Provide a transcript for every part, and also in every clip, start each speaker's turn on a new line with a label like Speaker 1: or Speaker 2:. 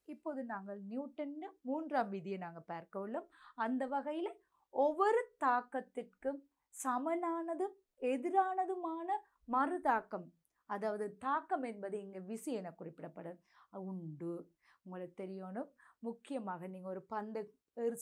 Speaker 1: இப்போது நாங்கள் நியூட்டன் 3ஆம் விதியை நாங்கள் பார்க்க உள்ளோம். அந்த வகையில் ஒவ்வொரு தாக்கத்திற்கும் சமனானதும் எதிரானதுமான மறுதாக்கம், அதாவது தாக்கம் என்பது இங்கே விசை என குறிப்பிடப்படுது உண்டு. உங்களுக்கு தெரியணும், முக்கியமாக நீங்கள் ஒரு பந்து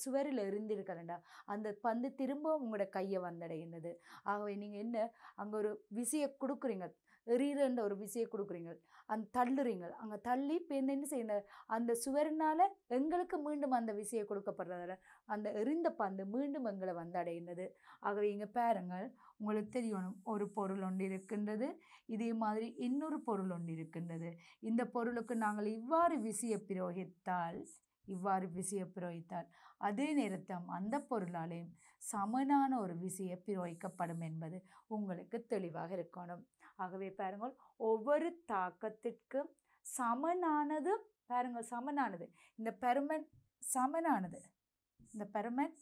Speaker 1: சுவரில் எறிந்திருக்கிறண்டா அந்த பந்து திரும்ப உங்களோட கையை வந்தடைகின்றது. ஆகவே நீங்கள் என்ன அங்கே ஒரு விசையை கொடுக்குறீங்க, எறிகிற ஒரு விசையை கொடுக்குறீங்க, அந்த தள்ளுறீங்க, அங்கே தள்ளி இப்போ என்ன செய்யணும், அந்த சுவரினால் எங்களுக்கு மீண்டும் அந்த விசையை கொடுக்கப்படுறதால அந்த எறிந்த பந்து மீண்டும் எங்களை வந்தடைகின்றது. ஆகவே இங்கே பாருங்கள், உங்களுக்கு தெரியணும், ஒரு பொருள் ஒன்று இருக்கின்றது, இதே மாதிரி இன்னொரு பொருள் ஒன்று இருக்கின்றது. இந்த பொருளுக்கு நாங்கள் இவ்வாறு விசையை பிரயோகித்தால் அதே நேரத்தில் அந்த பொருளாலேயும் சமனான ஒரு விசையை பிரயோகிக்கப்படும் என்பது உங்களுக்கு தெளிவாக இருக்கணும். ஆகவே பாருங்கள், ஒவ்வொரு தாக்கத்திற்கும் சமனானது, பாருங்கள் சமனானது, இந்த பெருமன் சமனானது, இந்த பெருமன்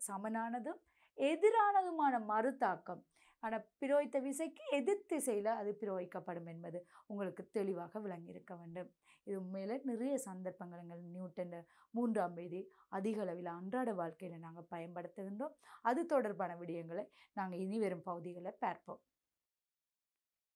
Speaker 1: சமனானதும் எதிரானதுமான மறுதாக்கம், ஆனால் பிரயோகித்த விசைக்கு எதிர் திசையில் அது பிரயோகிக்கப்படும் என்பது உங்களுக்கு தெளிவாக விளங்கியிருக்க வேண்டும். இது உண்மையில் நிறைய சந்தர்ப்பங்கள் நியூட்டன் 3ஆம் விதி அதிக அளவில் அன்றாட வாழ்க்கையில் நாங்கள் பயன்படுத்துகின்றோம். அது தொடர்பான விடயங்களை நாங்கள் இனி வரும் பகுதிகளில் பார்ப்போம்.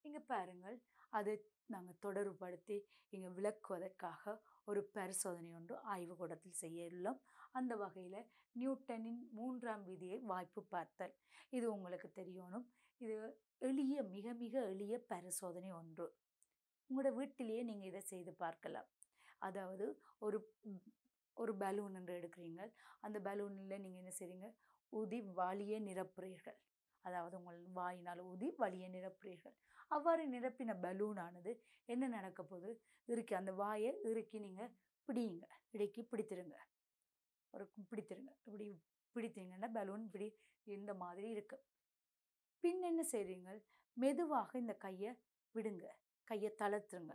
Speaker 1: இங்கே பாருங்கள், அது நாங்கள் தொடர்புபடுத்தி இங்கே விளக்குவதற்காக ஒரு பரிசோதனை ஒன்று ஆய்வுக்கூடத்தில் செய்ய உள்ளோம். அந்த வகையில் நியூட்டனின் 3ஆம் விதியை வாய்ப்பு பார்த்தல், இது உங்களுக்கு தெரியணும். இது எளிய, மிக மிக எளிய பரிசோதனை ஒன்று. உங்களோட வீட்டிலேயே நீங்கள் இதை செய்து பார்க்கலாம். அதாவது ஒரு பலூன் என்று எடுக்கிறீங்க, அந்த பலூனில் நீங்கள் என்ன செய்றீங்க, ஊதி வழியை நிரப்புறீர்கள். அதாவது உங்கள் வாயினால் ஊதி வழியை நிரப்புறீர்கள். அவ்வாறு நிரப்பின பலூனானது என்ன நடக்க போகுது, இறுக்கி அந்த வாயை இறுக்கி நீங்கள் பிடிங்க, இடுக்கி பிடித்திருங்க, இப்படி பிடித்தீங்கன்னா பலூன் இப்படி இந்த மாதிரி இருக்கு. பின் என்ன செய்றீங்க, மெதுவாக இந்த கையை விடுங்க, கையை தளர்த்துருங்க.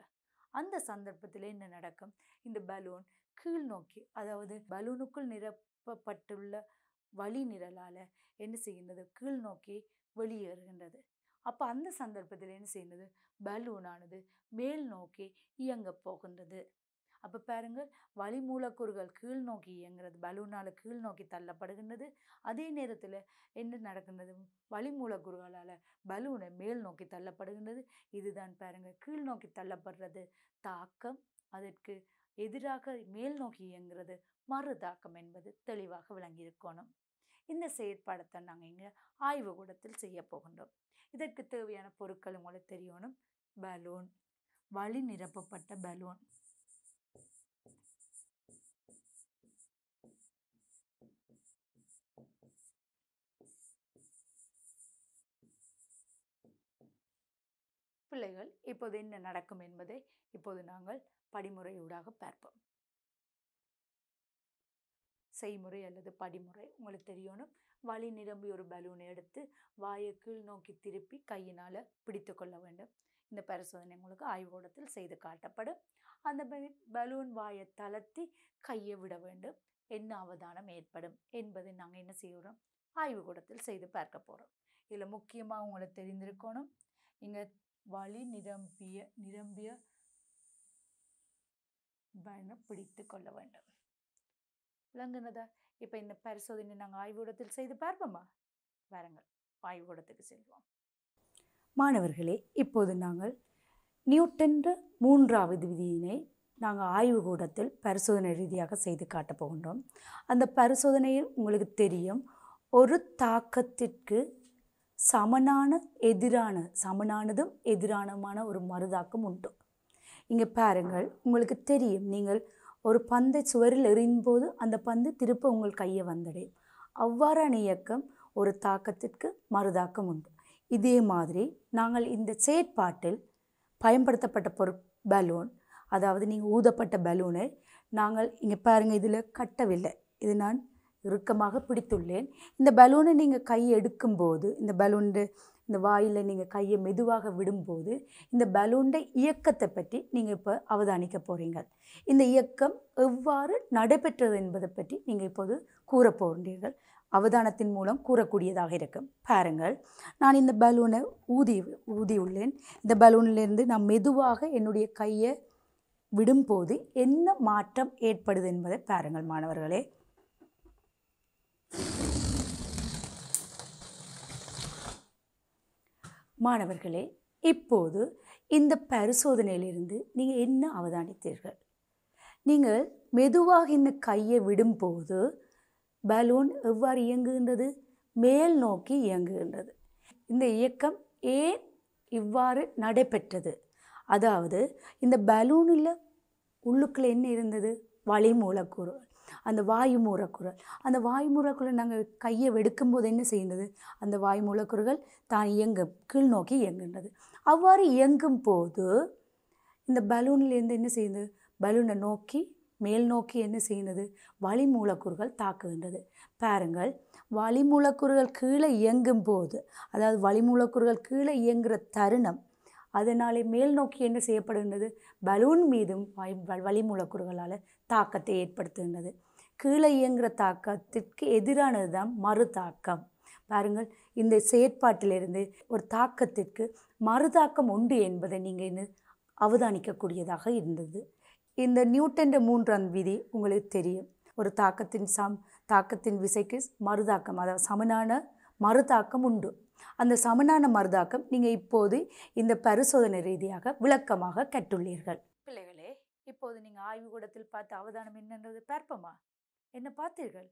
Speaker 1: அந்த சந்தர்ப்பத்தில் என்ன நடக்கும், இந்த பலூன் கீழ் நோக்கி, அதாவது பலூனுக்குள் நிரப்பப்பட்டுள்ள வழி நிரலால் என்ன செய்கின்றது, கீழ் நோக்கி வெளியேறுகின்றது. அப்போ அந்த சந்தர்ப்பத்தில் என்ன செய்கின்றது, பலூனானது மேல் நோக்கி இயங்க போகின்றது. அப்போ பாருங்கள், வழி மூலக்கூறுகள் கீழ் நோக்கி இயங்குறது, பலூனால் கீழ் நோக்கி தள்ளப்படுகின்றது. அதே நேரத்தில் என்ன நடக்கின்றது, வழி மூலக்கூறுகளால் பலூனை மேல் நோக்கி தள்ளப்படுகின்றது. இதுதான் பாருங்கள், கீழ் நோக்கி தள்ளப்படுறது தாக்கம், அதற்கு எதிராக மேல் நோக்கி இயங்குறது மறுதாக்கம் என்பது தெளிவாக விளங்கியிருக்கணும். இந்த செயற்பாடைத்தான் நாங்கள் இங்கே ஆய்வுக்கூடத்தில் செய்ய போகின்றோம். இதற்கு தேவையான பொருட்கள் உங்களுக்கு தெரியணும். பலூன், வழி நிரப்பப்பட்ட பலூன், பிள்ளைகள், இப்போது என்ன நடக்கும் என்பதை இப்போது நாங்கள் படிமுறையூடாக பார்ப்போம். செய்முறை அல்லது படிமுறை உங்களுக்கு தெரியணும். வழி நிரம்பி ஒரு பலூனை எடுத்து வாயை கீழ் நோக்கி திருப்பி கையினால் பிடித்து கொள்ள வேண்டும். இந்த பரிசோதனை உங்களுக்கு ஆய்வுக்கூடத்தில் செய்து காட்டப்படும். அந்த பலூன் வாயை தளர்த்தி கையை விட வேண்டும். என்ன அவதானம் ஏற்படும் என்பதை நாங்கள் என்ன செய்கிறோம், ஆய்வுக்கூடத்தில் செய்து பார்க்க போகிறோம். இதில் முக்கியமாக உங்களுக்கு தெரிந்திருக்கணும், இங்கே வழி நிரம்பிய பலூனை பிடித்து கொள்ள வேண்டும். விளங்குனதா? இப்போ இந்த பரிசோதனை நாங்கள் ஆய்வுக்கூடத்தில் செய்து பார்ப்போமா? வாருங்கள், ஆய்வுக்கூடத்துக்கு செல்வோம். மாணவர்களே, இப்போது நாங்கள் நியூட்டன் 3ஆவது விதியினை நாங்கள் ஆய்வுக்கூடத்தில் பரிசோதனை ரீதியாக செய்து காட்டப் போகின்றோம். அந்த பரிசோதனையில் உங்களுக்கு தெரியும், ஒரு தாக்கத்திற்கு சமனானதும் எதிரானதுமான ஒரு மறுதாக்கம் உண்டு. இங்கே பாருங்கள், உங்களுக்கு தெரியும், நீங்கள் ஒரு பந்தை சுவரில் எறியும்போது அந்த பந்து திருப்ப உங்கள் கையை வந்தடையும். அவ்வாறான இயக்கம் ஒரு தாக்கத்திற்கு மறுதாக்கம் உண்டு. இதே மாதிரி நாங்கள் இந்த செயற்பாட்டில் பயன்படுத்தப்பட்ட பலூன், அதாவது நீங்கள் ஊதப்பட்ட பலூனை நாங்கள் இங்கே பாருங்கள், இதில் கட்டவில்லை, இது நான் இறுக்கமாக பிடித்துள்ளேன். இந்த பலூனை நீங்கள் கையை எடுக்கும்போது, இந்த இந்த வாயில் நீங்கள் கையை மெதுவாக விடும்போது இந்த பலூனுடைய இயக்கத்தை பற்றி நீங்கள் இப்போ அவதானிக்க போகிறீங்க. இந்த இயக்கம் எவ்வாறு நடைபெற்றது என்பதை பற்றி நீங்கள் இப்போது கூற போகின்றீர்கள். அவதானத்தின் மூலம் கூறக்கூடியதாக இருக்கும். பாருங்கள், நான் இந்த பலூனை ஊதி உள்ளேன். இந்த பலூனிலிருந்து நான் மெதுவாக என்னுடைய கையை விடும்போது என்ன மாற்றம் ஏற்படுது என்பதை பாருங்கள் மாணவர்களே. மாணவர்களே, இப்போது இந்த பரிசோதனையிலிருந்து நீங்கள் என்ன அவதானித்தீர்கள்? நீங்கள் மெதுவாக இந்த கையை விடும்போது பலூன் எவ்வாறு இயங்குகின்றது? மேல் நோக்கி இயங்குகின்றது. இந்த இயக்கம் ஏன் இவ்வாறு நடைபெற்றது? அதாவது இந்த பலூனில் உள்ளுக்குள்ளே என்ன இருந்தது? வளி மூலக்கூறு, அந்த வாயு மூலக்கூறுகள். அந்த வாயு மூலக்கூறு நாங்கள் கையை வெடுக்கும்போது என்ன செய்கின்றது? அந்த வாயு மூலக்கூறுகள் தான் கீழ் நோக்கி இயங்குகின்றது. அவ்வாறு இயங்கும் போது இந்த பலூனிலேருந்து என்ன செய்யுது? பலூனை நோக்கி மேல் நோக்கி என்ன செய்கிறது? வளி மூலக்கூறுகள் தாக்குகின்றது. பாருங்கள், வளி மூலக்கூறுகள் கீழே இயங்கும் போது, அதாவது வளி மூலக்கூறுகள் கீழே இயங்குகிற தருணம், அதனாலே மேல் நோக்கி என்ன செய்யப்படுகின்றது? பலூன் மீதும் வளி மூலக்கூறுகளால் தாக்கத்தை ஏற்படுத்துகின்றது. கீழே இயங்குகிற தாக்கத்திற்கு எதிரானது தான் மறு தாக்கம். பாருங்கள், இந்த செயற்பாட்டிலிருந்து ஒரு தாக்கத்திற்கு மறுதாக்கம் உண்டு என்பதை நீங்கள் என்ன அவதானிக்கக்கூடியதாக இருந்தது. இந்த நியூட்டன் 3ஆம் விதி உங்களுக்கு தெரியும். ஒரு தாக்கத்தின் விசைக்கு மறுதாக்கம், அதாவது சமனான மறுதாக்கம் உண்டு. அந்த சமனான மறுதாக்கம் நீங்கள் இப்போது இந்த பரிசோதனை ரீதியாக விளக்கமாக கற்றுள்ளீர்கள். பிள்ளைகளே, இப்போது நீங்கள் ஆய்வுக்கூடத்தில் பார்த்த அவதானம் என்னன்றது பார்ப்போமா? என்ன பார்த்தீர்கள்?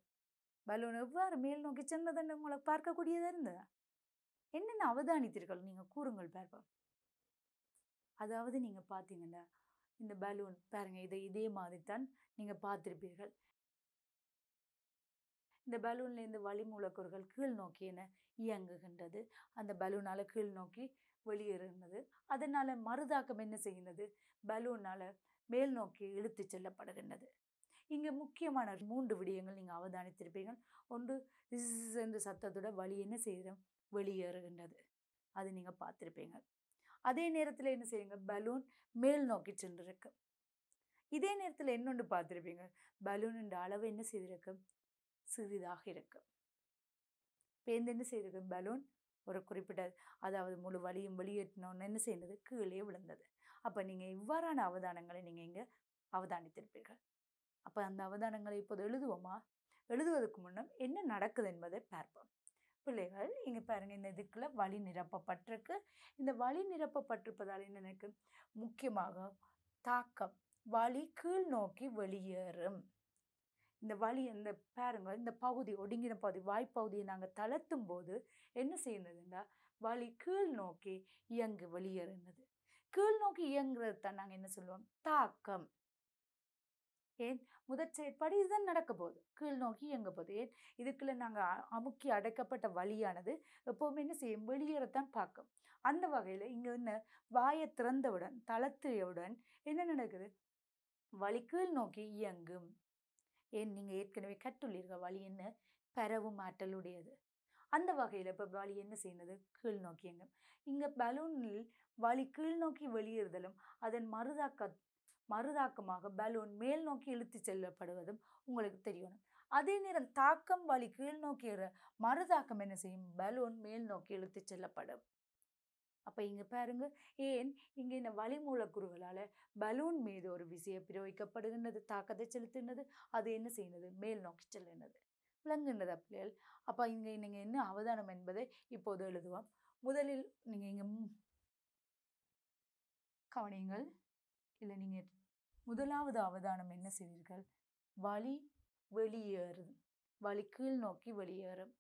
Speaker 1: பலூன் எவ்வாறு மேல் நோக்கி சென்றதுன்னு உங்களுக்கு பார்க்கக்கூடியதாக இருந்ததா? என்னென்ன அவதானித்தீர்கள் நீங்கள் கூறுங்கள் பார்ப்போம். அதாவது நீங்கள் பார்த்தீங்கன்னா இந்த பலூன் பாருங்கள், இதே மாதிரி தான் நீங்கள் பார்த்துருப்பீர்கள். இந்த பலூன்லேருந்து வளி மூலக்கூறுகள் கீழ் நோக்கி என இயங்குகின்றது. அந்த பலூனால் கீழ் நோக்கி வெளியேறுகின்றது. அதனால் மறுதாக்கம் என்ன செய்கின்றது? பலூனால் மேல் நோக்கி இழுத்து செல்லப்படுகின்றது. இங்கே முக்கியமான 3 விடயங்கள் நீங்கள் அவதானித்திருப்பீர்கள். ஒன்று, என்ற சத்தத்தோட வலி என்ன செய்கிறோம்? வெளியேறுகின்றது. அது நீங்கள் பார்த்துருப்பீங்க. அதே நேரத்தில் என்ன செய்யுங்க? பலூன் மேல் நோக்கி சென்றிருக்கு. இதே நேரத்தில் இன்னொன்று பார்த்துருப்பீங்க, பலூனின் அளவு என்ன செய்திருக்கு? சிறிதாக இருக்கு. பேருந்து என்ன செய்திருக்கு? பலூன் ஒரு குறிப்பிட்ட, அதாவது முழு வலியும் வெளியேற்றினோன்னு என்ன செய்தது? கீழே விழுந்தது. அப்போ நீங்கள் இவ்வாறான அவதானங்களை நீங்கள் இங்கே அவதானித்திருப்பீர்கள். அப்போ அந்த அவதானங்களை இப்போது எழுதுவோமா? எழுதுவதற்கு முன்னம் என்ன நடக்குது என்பதை பார்ப்போம். பிள்ளைகள் இங்கே பாருங்கள், இந்த இதுக்குள்ள வழி நிரப்பப்பட்டிருக்கு. இந்த வழி நிரப்பப்பட்டிருப்பதால் என்ன எனக்கு முக்கியமாக தாக்கம், வழி கீழ் நோக்கி வெளியேறும். இந்த வழி இந்த பாருங்கள், இந்த பகுதி ஒடுங்கின பகுதி வாய்ப்பகுதியை நாங்கள் தளர்த்தும் போது என்ன செய்யணுதுன்னா வழி கீழ் நோக்கி இயங்கு வெளியேறுனது. கீழ் நோக்கி இயங்குறது தான் நாங்கள் என்ன சொல்லுவோம்? தாக்கம். ஏன் முதற் செயற்பாடு இதுதான் நடக்க போகுது, கீழ் நோக்கி இயங்க போகுது. ஏன் இதுக்குள்ள நாங்கள் அமுக்கி அடைக்கப்பட்ட வழியானது எப்போவுமே என்ன செய்யும்? வெளியேறத்தான் பார்க்கும். அந்த வகையில் இங்கே என்ன, வாயை திறந்தவுடன் தளர்த்தியவுடன் என்ன நடக்குது? வழி கீழ் நோக்கி இயங்கும். ஏன் நீங்கள் ஏற்கனவே கற்றுள்ளீர்கள், வழி என்ன? பரவும் ஆற்றலுடையது. அந்த வகையில் இப்போ வழி என்ன செய்யணுது? கீழ் நோக்கி இயங்கும். இங்கே பலூனில் வழி கீழ் நோக்கி வெளியேறுதலும் அதன் மறுதாக்கமாக பலூன் மேல் நோக்கி இழுத்து செல்லப்படுவதும் உங்களுக்கு தெரியணும். அதே நேரம் தாக்கம் வழி கீழ் நோக்கி மறுதாக்கம் என்ன செய்யும்? பலூன் மேல் நோக்கி இழுத்து செல்லப்படும். அப்போ இங்கே பாருங்க, ஏன் இங்கே இந்த வளி மூலக்கூறுகளால் பலூன் மீது ஒரு விசையை பிரயோகிக்கப்படுகின்றது, தாக்கத்தை செலுத்துகின்றது. அது என்ன செய்யுது? மேல் நோக்கி செல்லுகின்றது. விளங்குகின்றதா பிள்ளைகள்? அப்போ இங்கே நீங்கள் என்ன அவதானம் என்பதை இப்போது எழுதுவோம். முதலில் நீங்கள் இங்கே கவனியுங்கள். இல்லை, நீங்கள் முதலாவது அவதானம் என்ன செய்வீர்கள்? வழி வெளியேறும், வழி கீழ் நோக்கி வெளியேறும்.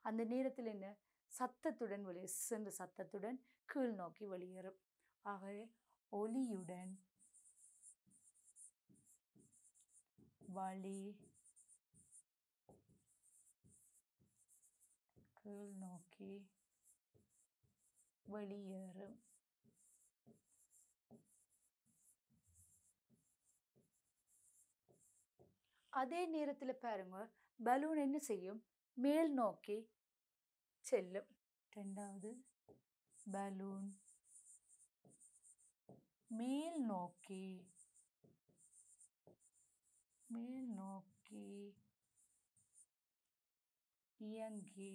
Speaker 1: அந்த நேரத்தில் என்ன சத்தத்துடன் சென்ற சத்தத்துடன் கீழ் நோக்கி வெளியேறும். ஆகவே ஒலியுடன் வழி கீழ் நோக்கி வெளியேறும். அதே நேரத்தில் பாருங்க, பலூன் என்ன செய்யும்? மேல் நோக்கி செல்லும். இரண்டாவது, பலூன் மேல் நோக்கி இயங்கி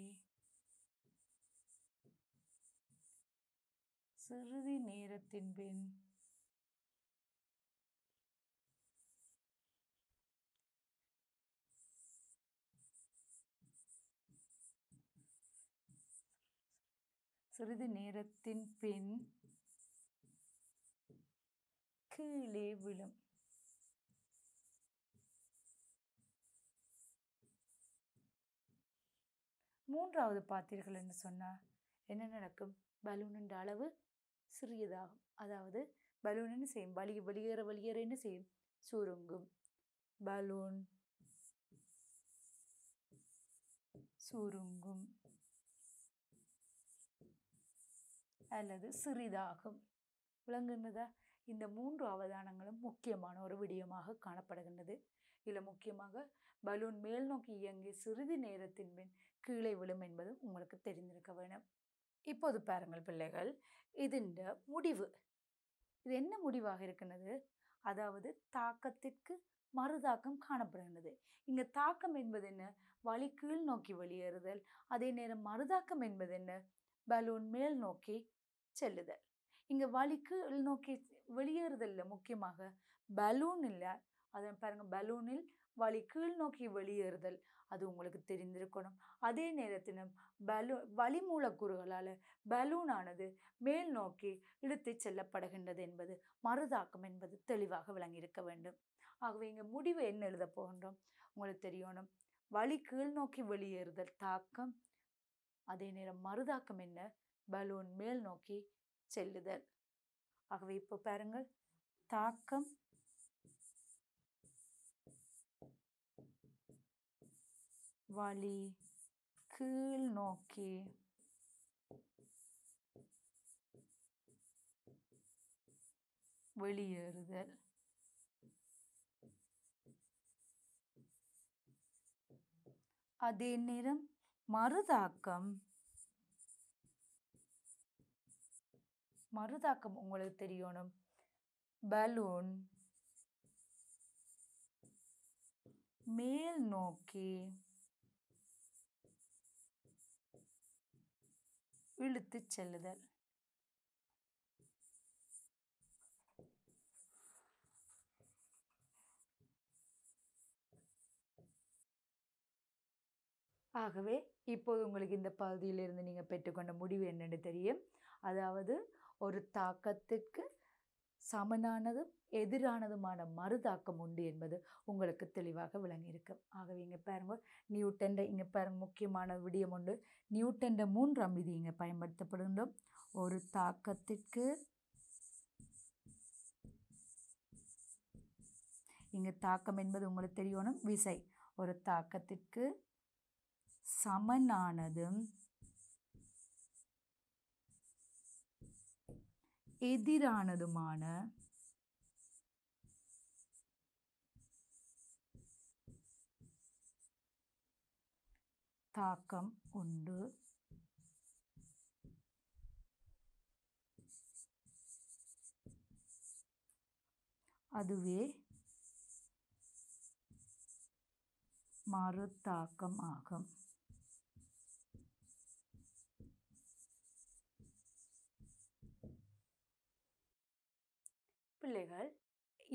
Speaker 1: சிறிது நேரத்தின் பின் சிறிது நேரத்தின் பின் கீழே விழும். மூன்றாவது பார்த்தீர்கள் என்று சொன்னால் என்ன நடக்கும்? பலூனின் அளவு சிறியதாகும். அதாவது பலூன் என்ன செய்யும்? வெளியேற என்ன செய்யும்? சுருங்கும். பலூன் சுருங்கும் அல்லது சிறிதாகும். விளங்குகிறதா? இந்த 3 அவதானங்களும் முக்கியமான ஒரு விடயமாக காணப்படுகின்றது. இதில் முக்கியமாக பலூன் மேல் நோக்கி இயங்கி சிறிது நேரத்தின் பின் கீழே விழும் என்பது உங்களுக்கு தெரிந்திருக்க வேண்டும். இப்போது பாருங்கள் பிள்ளைகள், இதன் முடிவு இது என்ன முடிவாக இருக்கின்றது? அதாவது தாக்கத்திற்கு மறுதாக்கம் காணப்படுகின்றது. இங்க தாக்கம் என்பது என்ன? வழி கீழ் நோக்கி வெளியேறுதல். அதே நேரம் மறுதாக்கம் என்பது என்ன? பலூன் மேல் நோக்கி செல்லுதல். இங்க வழி கீழ் நோக்கி வெளியேறுதல்ல முக்கியமாக பலூன் இல்லை. அதை பாருங்க, பலூனில் வழி கீழ் நோக்கி வெளியேறுதல் அது உங்களுக்கு தெரிந்திருக்கணும். அதே நேரத்தில் வளி மூலக்கூறுகளால் பலூனானது மேல் நோக்கி இழுத்து செல்லப்படுகின்றது என்பது மறுதாக்கம் என்பது தெளிவாக விளங்கியிருக்க வேண்டும். ஆகவே இங்கே முடிவு என்ன எழுத போகின்றோம் உங்களுக்கு தெரியணும். வழி கீழ் நோக்கி வெளியேறுதல் தாக்கம். அதே நேரம் மறுதாக்கம் என்ன? பலூன் மேல் நோக்கி செல்லுதல். ஆகவே இப்போ பாருங்கள், தாக்கம் வழி கீழ் நோக்கி வெளியேறுதல். அதே நேரம் மறுதாக்கம் உங்களுக்கு தெரியணும். பலூன் மேல் நோக்கி இழுத்து செல்லுதல். ஆகவே இப்போது உங்களுக்கு இந்த பகுதியிலிருந்து நீங்கள் பெற்றுக்கொண்ட முடிவு என்னென்னு தெரியும். அதாவது ஒரு தாக்கத்திற்கு சமனானதும் எதிரானதுமான மறுதாக்கம் உண்டு என்பது உங்களுக்கு தெளிவாக விளங்கியிருக்கும். ஆகவே இங்கே பாருங்க, நியூட்டன் இங்கே பாருங்க, முக்கியமான விடயம் உண்டு. நியூட்டன் 3ஆம் விதி இங்கே பயன்படுத்தப்படுகின்றோம். ஒரு தாக்கத்திற்கு இங்கே தாக்கம் என்பது உங்களுக்கு தெரியணும் விசை. ஒரு தாக்கத்திற்கு சமனானதும் எதிரானதுமான தாக்கம் உண்டு. அதுவே மறுதாக்கம் ஆகும். பிள்ளைகள்,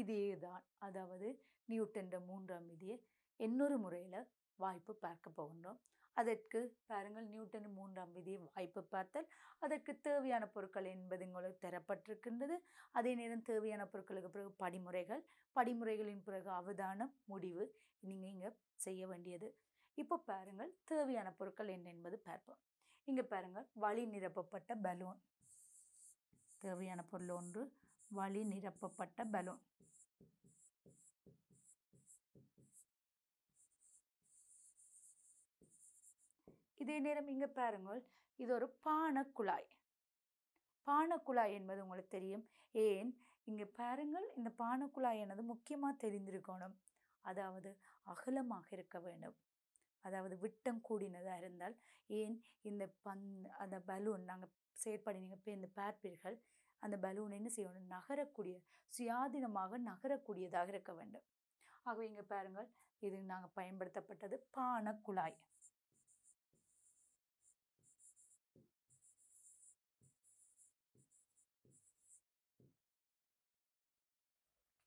Speaker 1: இதேதான். அதாவது நியூட்டன் 3ஆம் விதியை இன்னொரு முறையில் வாய்ப்பு பார்க்க போகின்றோம். அதற்கு பாருங்கள், நியூட்டன் 3ஆம் விதியை வாய்ப்பு பார்த்தல். அதற்கு தேவையான பொருட்கள் என்பது உங்களுக்கு தரப்பட்டிருக்கின்றது. அதே நேரம் தேவையான பொருட்களுக்கு பிறகு படிமுறைகளின் பிறகு அவதானம், முடிவு நீங்கள் இங்கே செய்ய வேண்டியது. இப்போ பாருங்கள், தேவையான பொருட்கள் என்ன என்பது பார்ப்போம். இங்கே பாருங்கள், வழி நிரப்பப்பட்ட பலூன். தேவையான பொருள் ஒன்று, வழி நிரப்பப்பட்ட பலூன். இதே நேரம் இங்கே பாருங்கள், இது ஒரு பானக்குழாய். பானக்குழாய் என்பது உங்களுக்கு தெரியும். ஏன் இங்கே பாருங்கள், இந்த பானக்குழாய் எனது முக்கியமாக தெரிந்திருக்கணும். அதாவது அகலமாக இருக்க வேண்டும். அதாவது விட்டம் கூடினதாக இருந்தால், ஏன் இந்த அந்த பலூன் நாங்கள் செயற்படி நீங்கள் பேர்ந்து பார்ப்பீர்கள், அந்த பலூன் என்ன செய்யணும்? நகரக்கூடிய, சுயாதீனமாக நகரக்கூடியதாக இருக்க வேண்டும். ஆகவே இங்கே பாருங்கள், இது நாங்கள் பயன்படுத்தப்பட்டது பானக்குழாய்.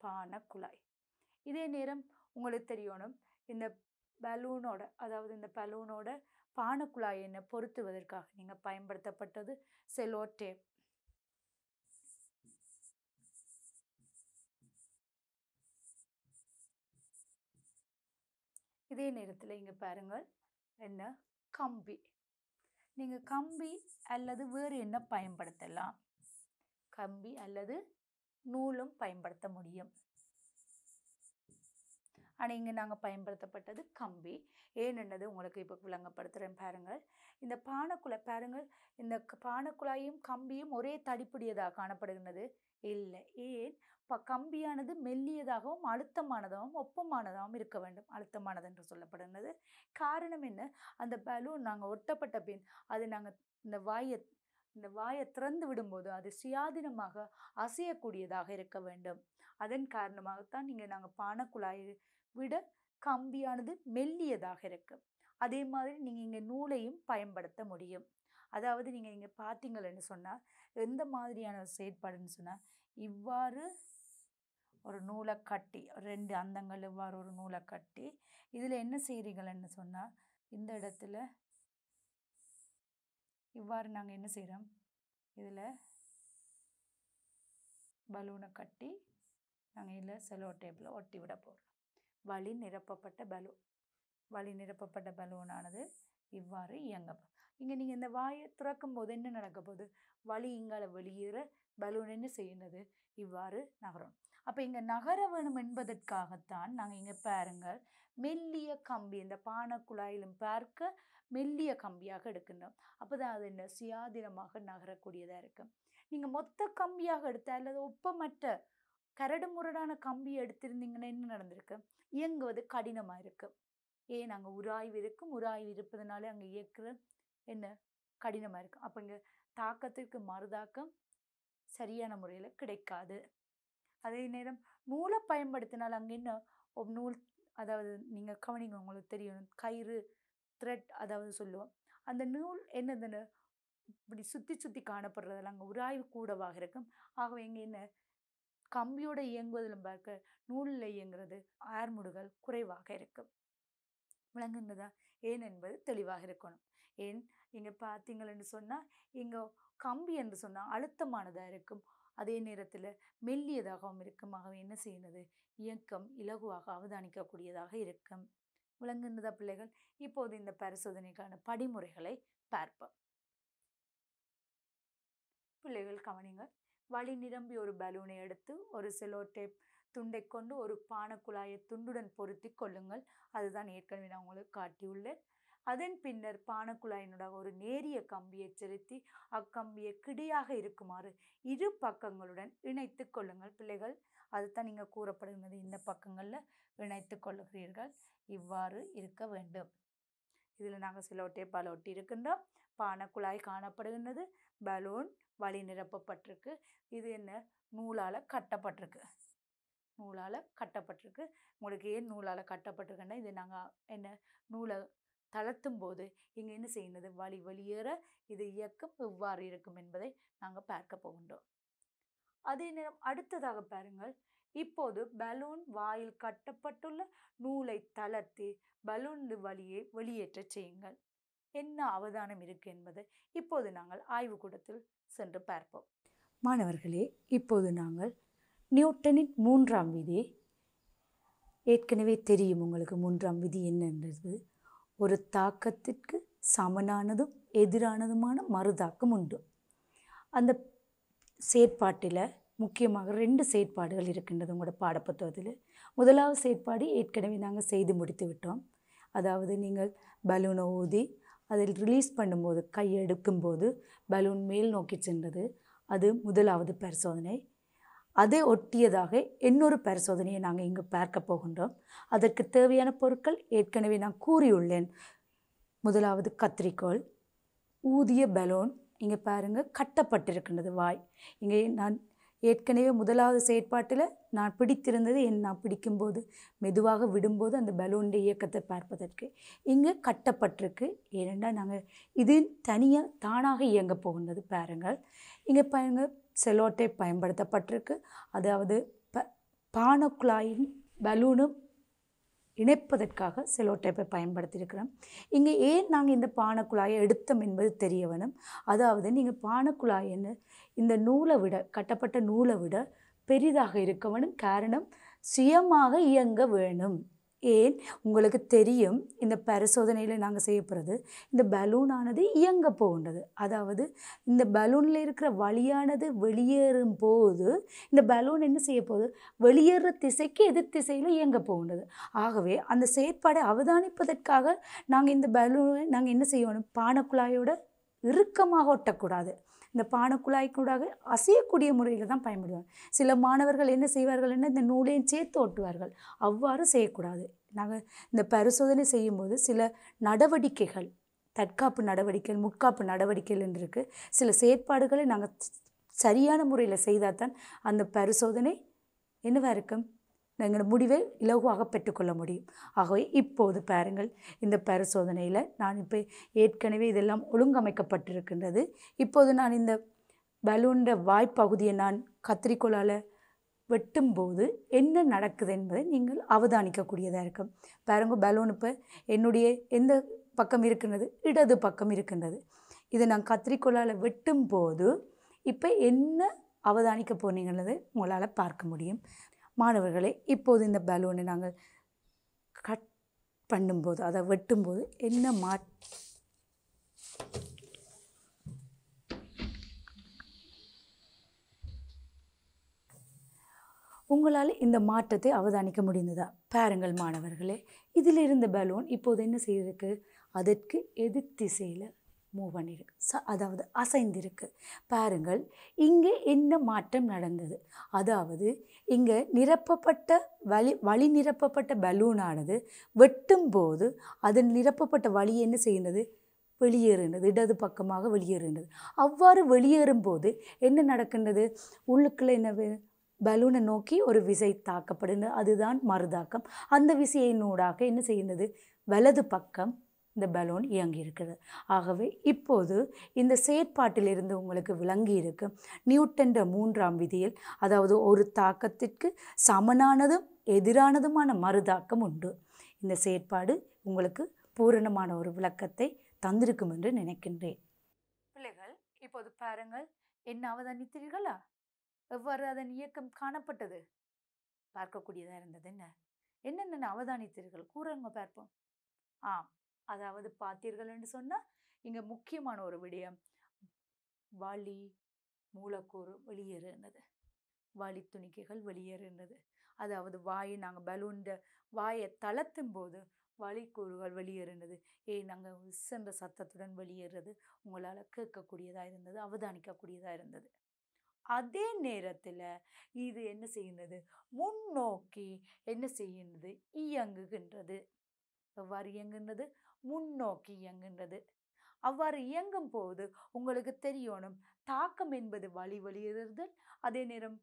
Speaker 1: பானக்குழாய். இதே நேரம் உங்களுக்கு தெரியணும், இந்த பலூனோட, அதாவது இந்த பலூனோட பானக்குழாய் எண்ணெய் பொருத்துவதற்காக நீங்கள் பயன்படுத்தப்பட்டது செலோ டேப். இதே நேரத்தில் இங்கே பாருங்கள் என்ன கம்பி. நீங்கள் கம்பி அல்லது வேறு என்ன பயன்படுத்தலாம், கம்பி அல்லது நூலும் பயன்படுத்த முடியும். ஆனால் இங்கே நாங்கள் பயன்படுத்தப்பட்டது கம்பி. ஏனென்னது உங்களுக்கு இப்போ விளங்கப்படுத்துகிறேன் பாருங்கள். இந்த பானக்குழாய் பாருங்கள், இந்த பானக்குழாயும் கம்பியும் ஒரே தடிப்புடையதாக காணப்படுகின்றது இல்லை. ஏன்? கம்பியானது மெல்லியதாகவும் அழுத்தமானதாகவும் ஒப்பமானதாகவும் இருக்க வேண்டும். அழுத்தமானது என்று சொல்லப்படுகிறது. காரணம் என்ன? அந்த பலூன் நாங்கள் ஒட்டப்பட்ட பின் அது நாங்கள் இந்த வாயை திறந்து விடும்போது அது சுயாதீனமாக அசையக்கூடியதாக இருக்க வேண்டும். அதன் காரணமாகத்தான் நாங்கள் பானக்குழாயை விட கம்பியானது மெல்லியதாக இருக்கும். அதே மாதிரி நீங்கள் இங்கே நூலையும் பயன்படுத்த முடியும். அதாவது நீங்கள் இங்கே பார்த்தீங்கன்னு சொன்னால் எந்த மாதிரியான செயற்பாடுன்னு சொன்னால், இவ்வாறு ஒரு நூலை கட்டி 2 அந்தங்கள் இவ்வாறு ஒரு நூலை கட்டி இதில் என்ன செய்கிறீங்கன்னு சொன்னால், இந்த இடத்துல இவ்வாறு நாங்கள் என்ன செய்கிறோம், இதில் பலூனை கட்டி நாங்கள் இதில் செலோ டேப்பில் ஒட்டி விட போகிறோம். வழி நிரப்பப்பட்ட பலூனானது இவ்வாறு இயங்கும். இங்கே நீங்கள் இந்த வாயை திறக்கும் போது என்ன நடக்க போகுது, வழி இங்கால வெளியேற பலூன் என்ன செய்யுന്നത് இவ்வாறு நகரும். அப்போ இங்கே நகர வேணும் என்பதற்காகத்தான் நாங்கள் இங்கே பாருங்கள் மெல்லிய கம்பி, இந்த பானக்குழாயிலும் பார்க்க மெல்லிய கம்பியாக எடுக்கின்றோம். அப்போ தான் அது என்ன சுயாதீனமாக நகரக்கூடியதாக இருக்கும். நீங்கள் மொத்த கம்பியாக எடுத்த அல்லது ஒப்பமற்ற கரடு முரடான கம்பி எடுத்திருந்தீங்கன்னா என்ன நடந்திருக்கு, இயங்குவது கடினமாக இருக்கும். ஏன்? அங்கே உராய்வு இருக்கும். உராய்வு இருப்பதனாலே அங்கே இயக்குறது என்ன கடினமாக இருக்கும். அப்போ இங்கே தாக்கத்திற்கு மறுதாக்கம் சரியான முறையில் கிடைக்காது. அதே நேரம் நூலை பயன்படுத்தினால் அங்கே என்ன நூல், அதாவது நீங்கள் கவனிங்க, உங்களுக்கு தெரியும் கயிறு த்ரெட், அதாவது சொல்லுவோம் அந்த நூல் என்னதுன்னு இப்படி சுற்றி சுற்றி காணப்படுறதில் அங்கே உராய்வு கூடவாக இருக்கும். ஆகவே இங்கே என்ன கம்பியோட இயங்குவதிலும் பார்க்க நூலில் இயங்குறது ஆர்முடுகள் குறைவாக இருக்கும். விளங்குனதா? ஏன் என்பது தெளிவாக இருக்கணும். ஏன் இங்கே பார்த்தீங்கன்னு சொன்னால் இங்கே கம்பி என்று சொன்னால் அழுத்தமானதாக இருக்கும், அதே நேரத்தில் மெல்லியதாகவும் இருக்கும். ஆகவே என்ன செய்யுന്നത്, இயக்கம் இலகுவாக அவதானிக்கக்கூடியதாக இருக்கும். விளங்குனதா பிள்ளைகள்? இப்போது இந்த பரிசோதனைக்கான படிமுறைகளை பார்ப்போம். பிள்ளைகள் கவனிங்க. வழி நிரம்பி ஒரு பலூனை எடுத்து ஒரு செலோ டேப் துண்டை கொண்டு ஒரு பானக்குழாயை துண்டுடன் பொருத்தி கொள்ளுங்கள். அதுதான் ஏற்கனவே நான் உங்களுக்கு காட்டியுள்ளேன். அதன் பின்னர் பானக்குழாயினூடாக ஒரு நேரிய கம்பியை செலுத்தி அக்கம்பியை கிடையாக இருக்குமாறு இரு பக்கங்களுடன் இணைத்து கொள்ளுங்கள். பிள்ளைகள், அதுதான் நீங்கள் கூறப்படுகிறது, இந்த பக்கங்களில் இணைத்து கொள்ளுகிறீர்கள். இவ்வாறு இருக்க வேண்டும். இதில் நாங்கள் செலோ டேப்பால் ஒட்டி இருக்கின்றோம். பானக்குழாய் காணப்படுகின்றது. பலூன் வழி நிரப்பப்பட்டிருக்கு. இது என்ன நூலால் கட்டப்பட்டிருக்கு. உங்களுக்கு ஏன் நூலால் கட்டப்பட்டிருக்குன்னா, இது நாங்கள் என்ன நூலை தளர்த்தும் போது இங்கே என்ன செய்யுന്നത്, வழி வெளியேற இது இயக்கம் எவ்வாறு இருக்கும் என்பதை நாங்கள் பார்க்க போகின்றோம். அதே நேரம் அடுத்ததாக பாருங்கள். இப்போது பலூன் வாயில் கட்டப்பட்டுள்ள நூலை தளர்த்தி பலூன் வழியை வெளியேற்ற செய்யுங்கள். என்ன அவதானம் இருக்கு என்பதை இப்போது நாங்கள் ஆய்வுக்கூடத்தில் சென்று பார்ப்போம். மாணவர்களே, இப்போது நாங்கள் நியூட்டனின் 3ஆம் விதி ஏற்கனவே தெரியும் உங்களுக்கு. 3ஆம் விதி என்னன்றது, ஒரு தாக்கத்திற்கு சமனானதும் எதிரானதுமான மறுதாக்கம் உண்டு. அந்த செயற்பாட்டில் முக்கியமாக 2 செயற்பாடுகள் இருக்கின்றது உங்களோட பாடப்புத்தகத்தில். முதலாவது செயற்பாடு ஏற்கனவே நாங்கள் செய்து முடித்து விட்டோம். அதாவது நீங்கள் பலூனை ஊதி அதில் ரிலீஸ் பண்ணும்போது, கை எடுக்கும்போது பலூன் மேல் நோக்கி சென்றது. அது முதலாவது பரிசோதனை. அதை ஒட்டியதாக இன்னொரு பரிசோதனையை நாங்கள் இங்கு பார்க்க போகின்றோம். அதற்கு தேவையான பொருட்கள் ஏற்கனவே நான் கூறியுள்ளேன். முதலாவது கத்திரிக்கோள், ஊதிய பலூன், இங்கே பாருங்கள் கட்டப்பட்டிருக்கின்றது வாய். இங்கே நான் ஏற்கனவே முதலாவது செயற்பாட்டில் நான் பிடித்திருந்தது, நான் பிடிக்கும்போது மெதுவாக விடும்போது அந்த பலூனுடைய இயக்கத்தை பார்ப்பதற்கு. இங்கே கட்டப்பட்டிருக்கு. ஏனென்றால் நாங்கள் இது தனியாக தானாக இயங்க போகின்றது. பாருங்கள், இங்கே பாருங்கள் செலோ டேப் பயன்படுத்தப்பட்டிருக்கு. அதாவது பானக்குழாயின் பலூனும் இணைப்பதற்காக செலோ டேப்பை பயன்படுத்தியிருக்கிறோம். இங்கே ஏன் நாங்கள் இந்த பானக்குழாயை எடுத்தோம் என்பது தெரிய வேணும். அதாவது நீங்கள் பானக்குழாயின்னு இந்த நூலை விட கட்டப்பட்ட நூலை விட பெரிதாக இருக்க வேணும். காரணம் சுயமாக இயங்க வேணும். ஏன் உங்களுக்கு தெரியும், இந்த பரிசோதனையில் நாங்கள் செய்யப்படுறது இந்த பலூனானது இயங்க போகின்றது. அதாவது இந்த பலூனில் இருக்கிற வழியானது வெளியேறும் போது இந்த பலூன் என்ன செய்ய போகுது, வெளியேற திசைக்கு எதிர் திசையில் இயங்க போகின்றது. ஆகவே அந்த செயற்பாடை அவதானிப்பதற்காக நாங்கள் இந்த பலூனை நாங்கள் என்ன செய்யணும், பானக்குழாயோட இறுக்கமாக ஒட்டக்கூடாது. இந்த பானக்குழாய்க்கூடாக அசையக்கூடிய முறையில் தான் பயன்படுவாங்க. சில மாணவர்கள் என்ன செய்வார்கள், இந்த நூலையும் சேர்த்து ஒட்டுவார்கள். அவ்வாறு செய்யக்கூடாது. நாங்கள் இந்த பரிசோதனை செய்யும்போது சில நடவடிக்கைகள், தற்காப்பு நடவடிக்கைகள், முற்காப்பு நடவடிக்கைகள் என்று இருக்குது. சில செயற்பாடுகளை நாங்கள் சரியான முறையில் செய்தால் தான் அந்த பரிசோதனை என்னவாக இருக்கும், எங்களோட முடிவை இலகுவாக பெற்றுக்கொள்ள முடியும். ஆகவே இப்போது பாருங்கள், இந்த பரிசோதனையில் நான் இப்போ ஏற்கனவே இதெல்லாம் ஒழுங்கமைக்கப்பட்டிருக்கின்றது. இப்போது நான் இந்த பலூன்ற வாய்ப்பகுதியை நான் கத்திரிக்கோலால் வெட்டும்போது என்ன நடக்குது என்பதை நீங்கள் அவதானிக்கக்கூடியதாக இருக்கும். பாருங்க, பலூன் இப்போ என்னுடைய எந்த பக்கம் இருக்கின்றது, இடது பக்கம் இருக்கின்றது. இதை நான் கத்திரிக்கோலால் வெட்டும்போது இப்போ என்ன அவதானிக்க போனீங்கிறது உங்களால் பார்க்க முடியும். மாணவர்களே, இப்போது இந்த பலூனை நாங்கள் கட் பண்ணும்போது, அதை வெட்டும்போது என்ன உங்களால் இந்த மாற்றத்தை அவதானிக்க முடிந்ததா? பாருங்கள் மாணவர்களே, இதில் இருந்த பலூன் இப்போது என்ன செய்திருக்கு, அதற்கு எதிர் திசையில் மூவ் பண்ணியிருக்கு. அதாவது அசைந்திருக்கு. பாருங்கள், இங்கே என்ன மாற்றம் நடந்தது. அதாவது இங்கே நிரப்பப்பட்ட வழி நிரப்பப்பட்ட பலூனானது வெட்டும்போது அதன் நிரப்பப்பட்ட வழி என்ன செய்கின்றது, வெளியேறுகின்றது, இடது பக்கமாக வெளியேறுகின்றது. அவ்வாறு வெளியேறும்போது என்ன நடக்கின்றது, உள்ளுக்குள்ளே என்ன பலூனை நோக்கி ஒரு விசை தாக்கப்படுகிறது. அதுதான் மறுதாக்கம். அந்த விசையினூடாக என்ன செய்கின்றது, வலது பக்கம் இந்த பலூன் இயங்கி இருக்கிறது. ஆகவே இப்போது இந்த செயற்பாட்டிலிருந்து உங்களுக்கு விளங்கி இருக்கு, நியூட்டன் 3ஆம் விதியில், அதாவது ஒரு தாக்கத்திற்கு சமனானதும் எதிரானதுமான மறுதாக்கம் உண்டு. இந்த செயற்பாடு உங்களுக்கு பூரணமான ஒரு விளக்கத்தை தந்திருக்கும் என்று நினைக்கின்றேன். பிள்ளைகள், இப்போது பாருங்கள், என்ன அவதானித்தீர்களா, எவ்வாறு அதன் இயக்கம் காணப்பட்டது, பார்க்கக்கூடியதாக இருந்தது. என்னென்ன அவதானித்தீர்கள் கூறுங்க பார்ப்போம். அதாவது பார்த்தீர்கள் என்று சொன்னால் இங்கே முக்கியமான ஒரு விடயம், வளி மூலக்கூறு வெளியேறுகிறது, வளி துணிக்கைகள் வெளியேறுகிறது. அதாவது நாங்கள் பலூன் வாயை தளர்த்தும் போது வளிக்கூறுகள் வெளியேறுகிறது. நாங்கள் சென்ற சத்தத்துடன் வெளியேறது உங்களால் கேட்கக்கூடியதாக இருந்தது, அவதானிக்கக்கூடியதாக இருந்தது. அதே நேரத்தில் இது என்ன செய்கின்றது, முன்னோக்கி என்ன செய்கின்றது, இயங்குகின்றது. எவ்வாறு இயங்குகின்றது, முன்னோக்கி இயங்குகின்றது. அவ்வாறு இயங்கும் போது உங்களுக்கு தெரியணும், தாக்கம் என்பது வெளியேறுதல், அதே நேரம்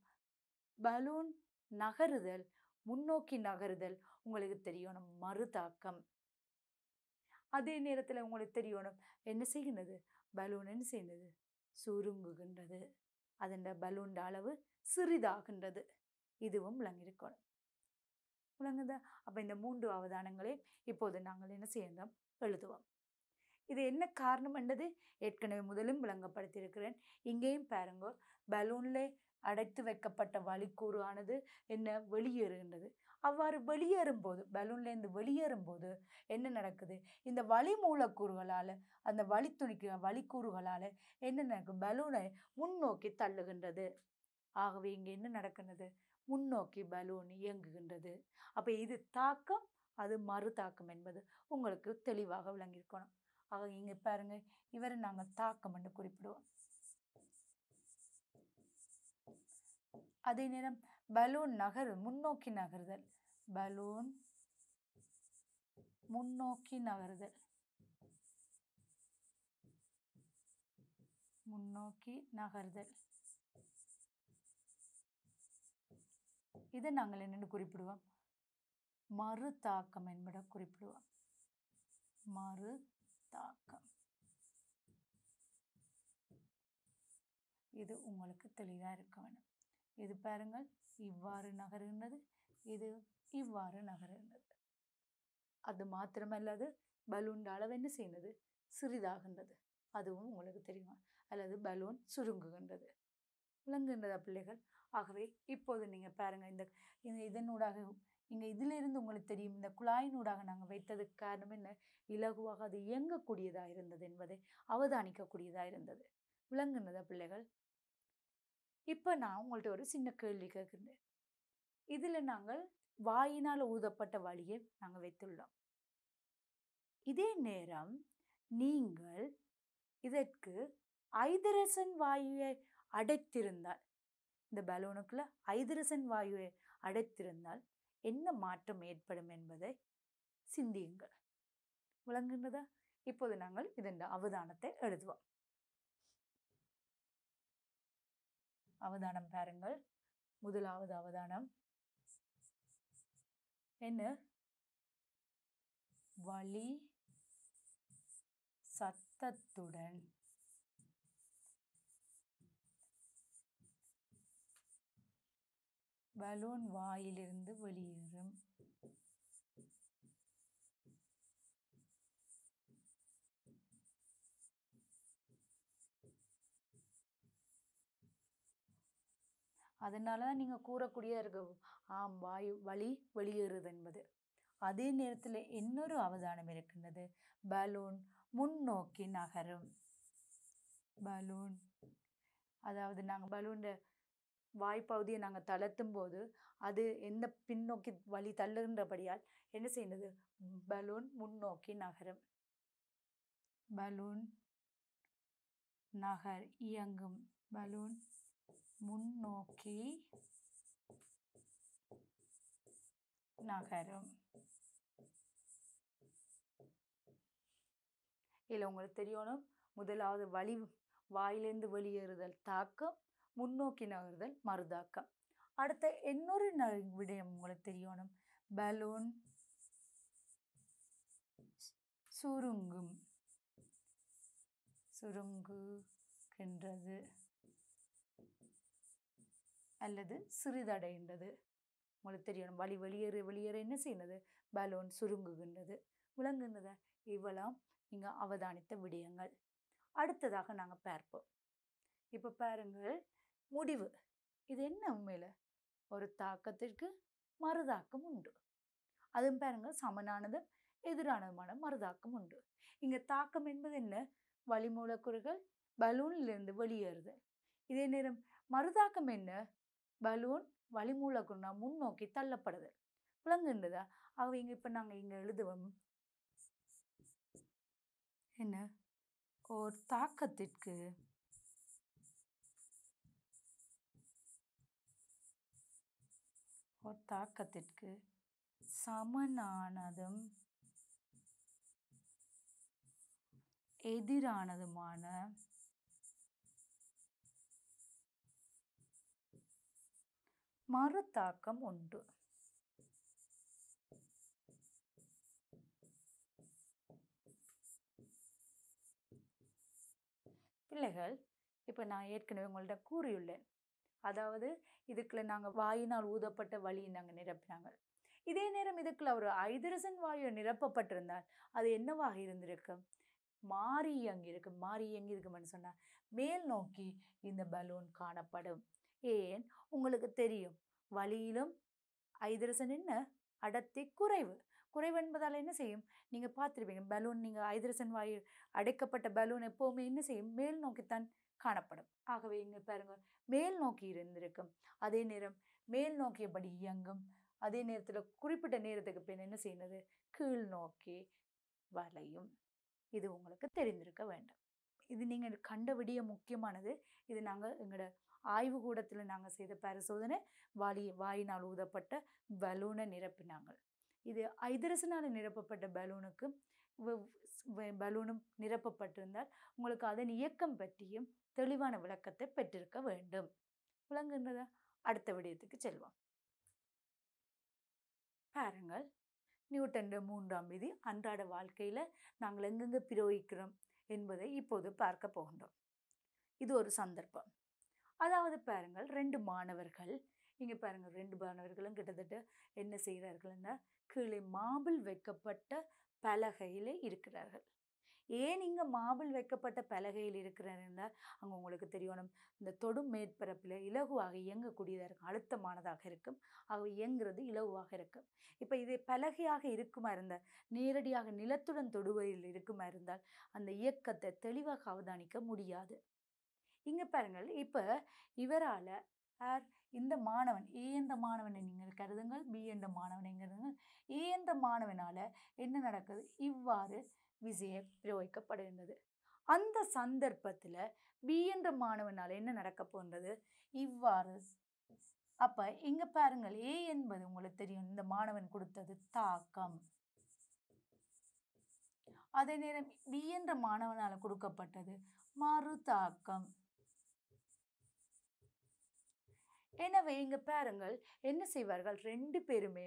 Speaker 1: பலூன் நகருதல், முன்னோக்கி நகருதல் உங்களுக்கு தெரியணும், மறுதாக்கம். அதே நேரத்தில் உங்களுக்கு தெரியணும் என்ன செய்கின்றது, பலூன் என்ன செய்கின்றது, சுருங்குகின்றது, அதன் பலூன் அளவு சிறிதாகின்றது. இதுவும் விளங்கியிருக்கணும். விளங்குதா? அப்போ இந்த 3 அவதானங்களை இப்போது நாங்கள் என்ன செய்யணும், எழுதுவோம். இது என்ன காரணம் என்றது ஏற்கனவே முதலும் விளங்கப்படுத்தியிருக்கிறேன். இங்கேயும் பாருங்க, பலூனில் அடைத்து வைக்கப்பட்ட வளிக்கூறு ஆனது என்ன வெளியேறுகின்றது. அவ்வாறு வெளியேறும் போது, பலூன்லேருந்து வெளியேறும் போது என்ன நடக்குது, இந்த வளி மூலக்கூறுகளால், அந்த வளிக்கூறுகளால் என்ன நடக்கும், பலூனை முன்னோக்கி தள்ளுகின்றது. ஆகவே இங்கே என்ன நடக்கின்றது, முன்னோக்கி பலூன் இயங்குகின்றது. அப்போ இது தாக்கம், அது மறு தாக்கம் என்பது உங்களுக்கு தெளிவாக விளங்கியிருக்கணும். ஆக இங்கே பாருங்க, இவரை நாங்கள் தாக்கம் என்று குறிப்பிடுவோம். அதே நேரம் பலூன் முன்னோக்கி நகருதல், பலூன் முன்னோக்கி நகருதல், முன்னோக்கி நகருதல், இதை நாங்கள் என்னென்னு குறிப்பிடுவோம், மறு தாக்கம் என்பதை குறிப்பிடுவோம். மறு தாக்கம். இது உங்களுக்கு தெளிவாக இருக்க வேண்டும். இது பாருங்கள், இவ்வாறு நகருகின்றது, இது இவ்வாறு நகருகின்றது. அது மாத்திரமல்லாது பலூன் அளவு என்ன செய்யுது, சிறிதாகின்றது. அதுவும் உங்களுக்கு தெரியுமா? அல்லது பலூன் சுருங்குகின்றது. விளங்குகின்றதா பிள்ளைகள்? ஆகவே இப்போது நீங்கள் பாருங்க, இந்த இதனூடாக இங்கே இதிலிருந்து உங்களுக்கு தெரியும், இந்த குழாயினூடாக நாங்கள் வைத்ததுக்கு காரணம் என்ன? இலகுவாக அது இயங்கக்கூடியதாக இருந்தது என்பதை அவதானிக்கக்கூடியதாக இருந்தது. விளங்குகின்றதா பிள்ளைகள்? இப்போ நான் உங்கள்கிட்ட ஒரு சின்ன கேள்வி கேட்கின்றேன். இதில் நாங்கள் வாயினால் ஊதப்பட்ட வழியை நாங்கள் வைத்துள்ளோம். இதே நேரம் நீங்கள் இதற்கு ஐதரசன் வாயுவை அடைத்திருந்தால், இந்த பலூனுக்குள்ள ஐதரசன் வாயுவை அடைத்திருந்தால் என்ன மாற்றம் ஏற்படும் என்பதை சிந்தியுங்கள். விளங்குகின்றதா? இப்போது நாங்கள் இதன் அவதானத்தை எழுதுவோம். அவதானம் பாருங்கள். முதலாவது அவதானம் என்ன? வளி சத்தத்துடன் பலூன் வாயிலிருந்து வெளியேறும் அதனால தான் நீங்கள் கூறக்கூடிய இருக்கு, வாயு வழி வெளியேறுது என்பது. அதே நேரத்தில் இன்னொரு அவதானம் இருக்கின்றது. பலூன் முன்னோக்கி நகரும். பலூன், அதாவது நாங்கள் பலூன் வாய்ப்பகுதியை நாங்கள் தளர்த்தும் போது அது எந்த பின்னோக்கி வழி தள்ளுகின்றபடியால் என்ன செய்யுது? பலூன் முன்னோக்கி நகரும். பலூன் இயங்கும். பலூன் முன்னோக்கி நகரும். இதில் உங்களுக்கு தெரியணும், முதலாவது வழி வாயிலிருந்து வெளியேறுதல் தாக்கம், முன்னோக்கி நகருதல் மறுதாக்கம். அடுத்த இன்னொரு விடயம் உங்களுக்கு தெரியணும், பலூன் சுருங்கும். சுருங்குகின்றது அல்லது சிறிதடைகின்றது. உங்களுக்கு தெரியணும், வழி வெளியேற என்ன செய்யுது? பலூன் சுருங்குகின்றது. விளங்குகின்றதா? இவ்வளவு நீங்கள் அவதானித்த விடயங்கள். அடுத்ததாக நாங்கள் பார்ப்போம். இப்போ பாருங்கள், முடிவு. இது என்ன? உண்மையில் ஒரு தாக்கத்திற்கு மறுதாக்கம் உண்டு. அதுவும் பாருங்கள், சமனானது எதிரானதுமான மறுதாக்கம் உண்டு. இங்கே தாக்கம் என்பது என்ன? வளி மூலக்கூறுகள் பலூனிலிருந்து வெளியேறுது. இதே நேரம் மறுதாக்கம் என்ன? பலூன் வளி மூலக்கூறுனா முன்னோக்கி தள்ளப்படுது. விளங்குகின்றதா? ஆக இங்கே இப்போ நாங்கள் இங்கே எழுதுவோம் என்ன? ஒரு தாக்கத்திற்கு சமனானதும் எதிரானதுமான மறுதாக்கம் உண்டு. பிள்ளைகள், இப்போ நான் ஏற்கனவே உங்கள்கிட்ட கூறியுள்ளேன், அதாவது இதுக்குள்ள நாங்கள் வாயினால் ஊதப்பட்ட வழியை நாங்கள் நிரப்பினாங்க. இதே நேரம் இதுக்குள்ள ஒரு ஐதரசன் வாயு நிரப்பப்பட்டிருந்தால் அது என்னவாக இருந்திருக்கும்? மாறி இயங்கி இருக்கு. மாறி இயங்கி இருக்குமென்னு சொன்னால் மேல் நோக்கி இந்த பலூன் காணப்படும். ஏன்? உங்களுக்கு தெரியும், வழியிலும் ஐதரசன் என்ன? அடர்த்தி குறைவு. குறைவு என்பதால் என்ன செய்யும்? நீங்கள் பார்த்துருப்பீங்க, பலூன், நீங்கள் ஐதரசன் வாயு அடைக்கப்பட்ட பலூன் எப்போவுமே என்ன செய்யும்? மேல் நோக்கித்தான் காணப்படும். ஆகவே இங்கே பாருங்க, மேல் நோக்கி இருந்திருக்கும். அதே நேரம் மேல் நோக்கியபடி இயங்கும். அதே நேரத்தில் குறிப்பிட்ட நேரத்துக்கு பின் என்ன செய்யுது? கீழ் நோக்கி வளையும். இது உங்களுக்கு தெரிந்திருக்க வேண்டும். இது நீங்கள் கண்ட விடயம் முக்கியமானது. இது நாங்கள் எங்களோட ஆய்வு கூடத்தில் நாங்கள் செய்த பரிசோதனை. வாயினால் ஊதப்பட்ட பலூனை நிரப்பினாங்க. இது ஐதரசனால் நிரப்பப்பட்ட பலூனுக்கு பலூனும் நிரப்பப்பட்டிருந்தால் உங்களுக்கு அதன் இயக்கம் பற்றியும் தெளிவான விளக்கத்தை பெற்றிருக்க வேண்டும். விளங்குகின்றதா? அடுத்த விடயத்துக்கு செல்வோம். பாருங்கள், நியூட்டன் 3ஆம் விதி அன்றாட வாழ்க்கையில் நாங்கள் எங்கெங்கே பிரயோகிக்கிறோம் என்பதை இப்போது பார்க்க போகின்றோம். இது ஒரு சந்தர்ப்பம். அதாவது பாருங்கள், 2 மாணவர்கள் இங்கே பாருங்கள் 2 மாணவர்களும் கிட்டத்தட்ட என்ன செய்கிறார்கள்னா கீழே மார்பிள் வைக்கப்பட்ட பலகையில் இருக்கிறார்கள். ஏன் இங்கே மார்பிள் வைக்கப்பட்ட பலகையில் இருக்கிறாருன்னா அங்கே உங்களுக்கு தெரியணும் இந்த தொடும் மேற்பரப்பில் இலகுவாக இயங்கக்கூடியதாக இருக்கும், அழுத்தமானதாக இருக்கும், ஆக இயங்குறது இலகுவாக இருக்கும். இப்போ இது பலகையாக இருக்குமா இருந்தால், நேரடியாக நிலத்துடன் தொடுவதில் இருக்குமா இருந்தால் அந்த இயக்கத்தை தெளிவாக அவதானிக்க முடியாது. இங்கே பாருங்கள், இப்போ இவரால் இந்த மாணவன் ஏ என்ற மாணவனை நீங்கள் கருதுங்கள், பி என்ற மாணவனை கருதுங்கள். ஏ என்ற மாணவனால் என்ன நடக்குது, இவ்வாறு விசையை பிரயோகிக்கப்படுகின்றது. அந்த சந்தர்ப்பத்தில் பி என்ற மாணவனால் என்ன நடக்க போன்றது, இவ்வாறு. அப்போ இங்கே பாருங்கள், ஏ என்பது உங்களுக்கு தெரியும் இந்த மாணவன் கொடுத்தது தாக்கம். அதே நேரம் பி என்ற மாணவனால் கொடுக்கப்பட்டது மறு தாக்கம். எனவே இங்கே பாருங்கள் என்ன செய்வார்கள், 2 பேருமே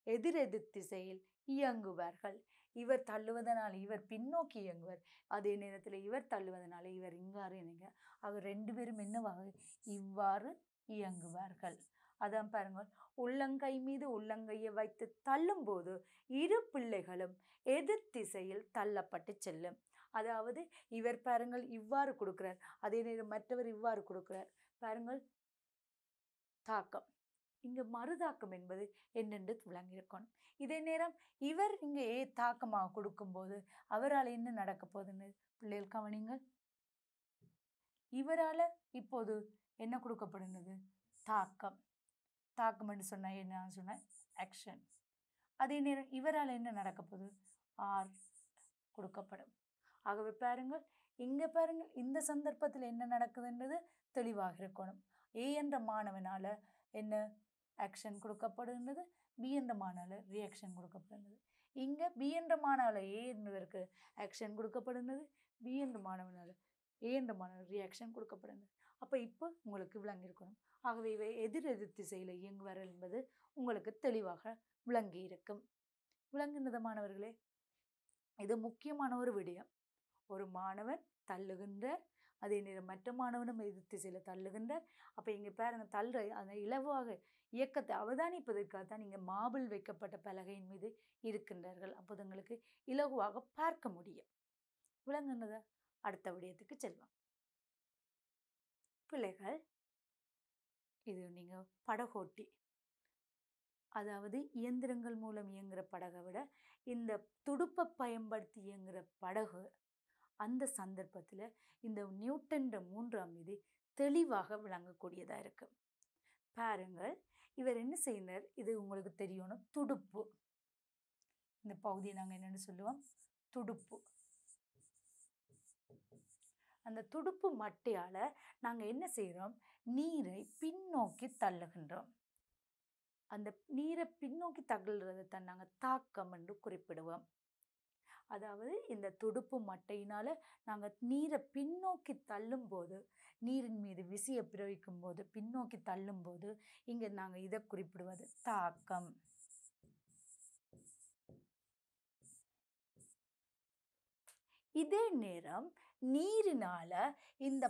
Speaker 1: எதிரெதிர் திசையில் இயங்குவார்கள். இவர் தள்ளுவதனால் இவர் பின்னோக்கி இயங்குவார், அதே நேரத்தில் இவர் தள்ளுவதனால இவர் இங்காறு இணைங்க. ஆக 2 பேரும் என்னவாக இவ்வாறு இயங்குவார்கள். அதான் பாருங்கள், உள்ளங்கை மீது உள்ளங்கையை வைத்து தள்ளும் போது இரு பிள்ளைகளும் எதிர் திசையில் தள்ளப்பட்டு செல்லும். அதாவது இவர் பாருங்கள் இவ்வாறு கொடுக்கிறார், அதே நேரம் மற்றவர் இவ்வாறு கொடுக்கிறார். பாருங்கள் தாக்கம். இங்கு மறுதாக்கம் என்பது என்னென்று விளங்கியிருக்கணும். இதே நேரம் இவர் இங்கே தாக்கமாக கொடுக்கும்போது அவரால் என்ன நடக்க போகுதுன்னு பிள்ளைகள் கவனிங்கள். இவரால் இப்போது என்ன கொடுக்கப்படுகிறது, தாக்கம். தாக்கம் என்று சொன்ன என்ன சொன்ன ஆக்ஷன். அதே நேரம் இவரால் என்ன நடக்க போகுது, ஆர் கொடுக்கப்படும். ஆகவே பாருங்கள் இங்கே பாருங்கள் இந்த சந்தர்ப்பத்தில் என்ன நடக்குதுன்றது தெளிவாக இருக்கணும். ஏ என்ற மாணவனால் என்ன ஆக்ஷன் கொடுக்கப்படுகின்றது, பி என்ற மாணவனால் ரியாக்ஷன் கொடுக்கப்படுகிறது. இங்கே பி என்ற மாணவனால் ஏ என்பதற்கு ஆக்ஷன் கொடுக்கப்படுகிறது, பி என்ற மாணவனால் ஏ என்ற மாணவர் ரியாக்ஷன் கொடுக்கப்படுகிறது. அப்போ இப்போ உங்களுக்கு விளங்கியிருக்கணும். ஆகவே இவை எதிரெதிர் திசையில் இயங்குவார்கள் என்பது உங்களுக்கு தெளிவாக விளங்கி இருக்கும். விளங்குகின்ற மாணவர்களே, இது முக்கியமான ஒரு விடயம். ஒரு மாணவன் தள்ளுகின்ற, அதே நேரம் மற்ற மாணவனும் எதிர் திசையில் தள்ளுகின்ற. அப்போ இங்கே பாருங்க தள்ளுற அந்த இலவாக இயக்கத்தை அவதானிப்பதற்காகத்தான் நீங்கள் மார்பிள் வைக்கப்பட்ட பலகையின் மீது இருக்கின்றார்கள். அப்போது உங்களுக்கு இலகுவாக பார்க்க முடியும். விளங்குனதா? அடுத்த விடயத்துக்கு செல்வோம். பிள்ளைகள், இது நீங்கள் படகோட்டி, அதாவது இயந்திரங்கள் மூலம் இயங்குகிற படகை விட இந்த துடுப்பை பயன்படுத்தி இயங்குகிற படகு, அந்த சந்தர்ப்பத்தில் இந்த நியூட்டன் 3ஆம் விதி தெளிவாக விளங்கக்கூடியதாக இருக்கு. பாருங்கள், இவர் என்ன செய்யினார், இது உங்களுக்கு தெரியணும், துடுப்பு. இந்த பகுதியை நாங்கள் என்னென்னு சொல்லுவோம், துடுப்பு. அந்த துடுப்பு மட்டையால் நாங்கள் என்ன செய்கிறோம், நீரை பின்னோக்கி தள்ளுகின்றோம். அந்த நீரை பின்னோக்கி தள்ளுறதை தான் நாங்கள் தாக்கம் என்று குறிப்பிடுவோம். அதாவது இந்த துடுப்பு மட்டையினால் நாங்கள் நீரை பின்னோக்கி தள்ளும் போது, நீரின் மீது விசையை பிரயோகிக்கும் போது, பின்னோக்கி தள்ளும் போது இங்கே நாங்கள் இதை குறிப்பிடுவது தாக்கம். இதே நேரம் நீரினால இந்த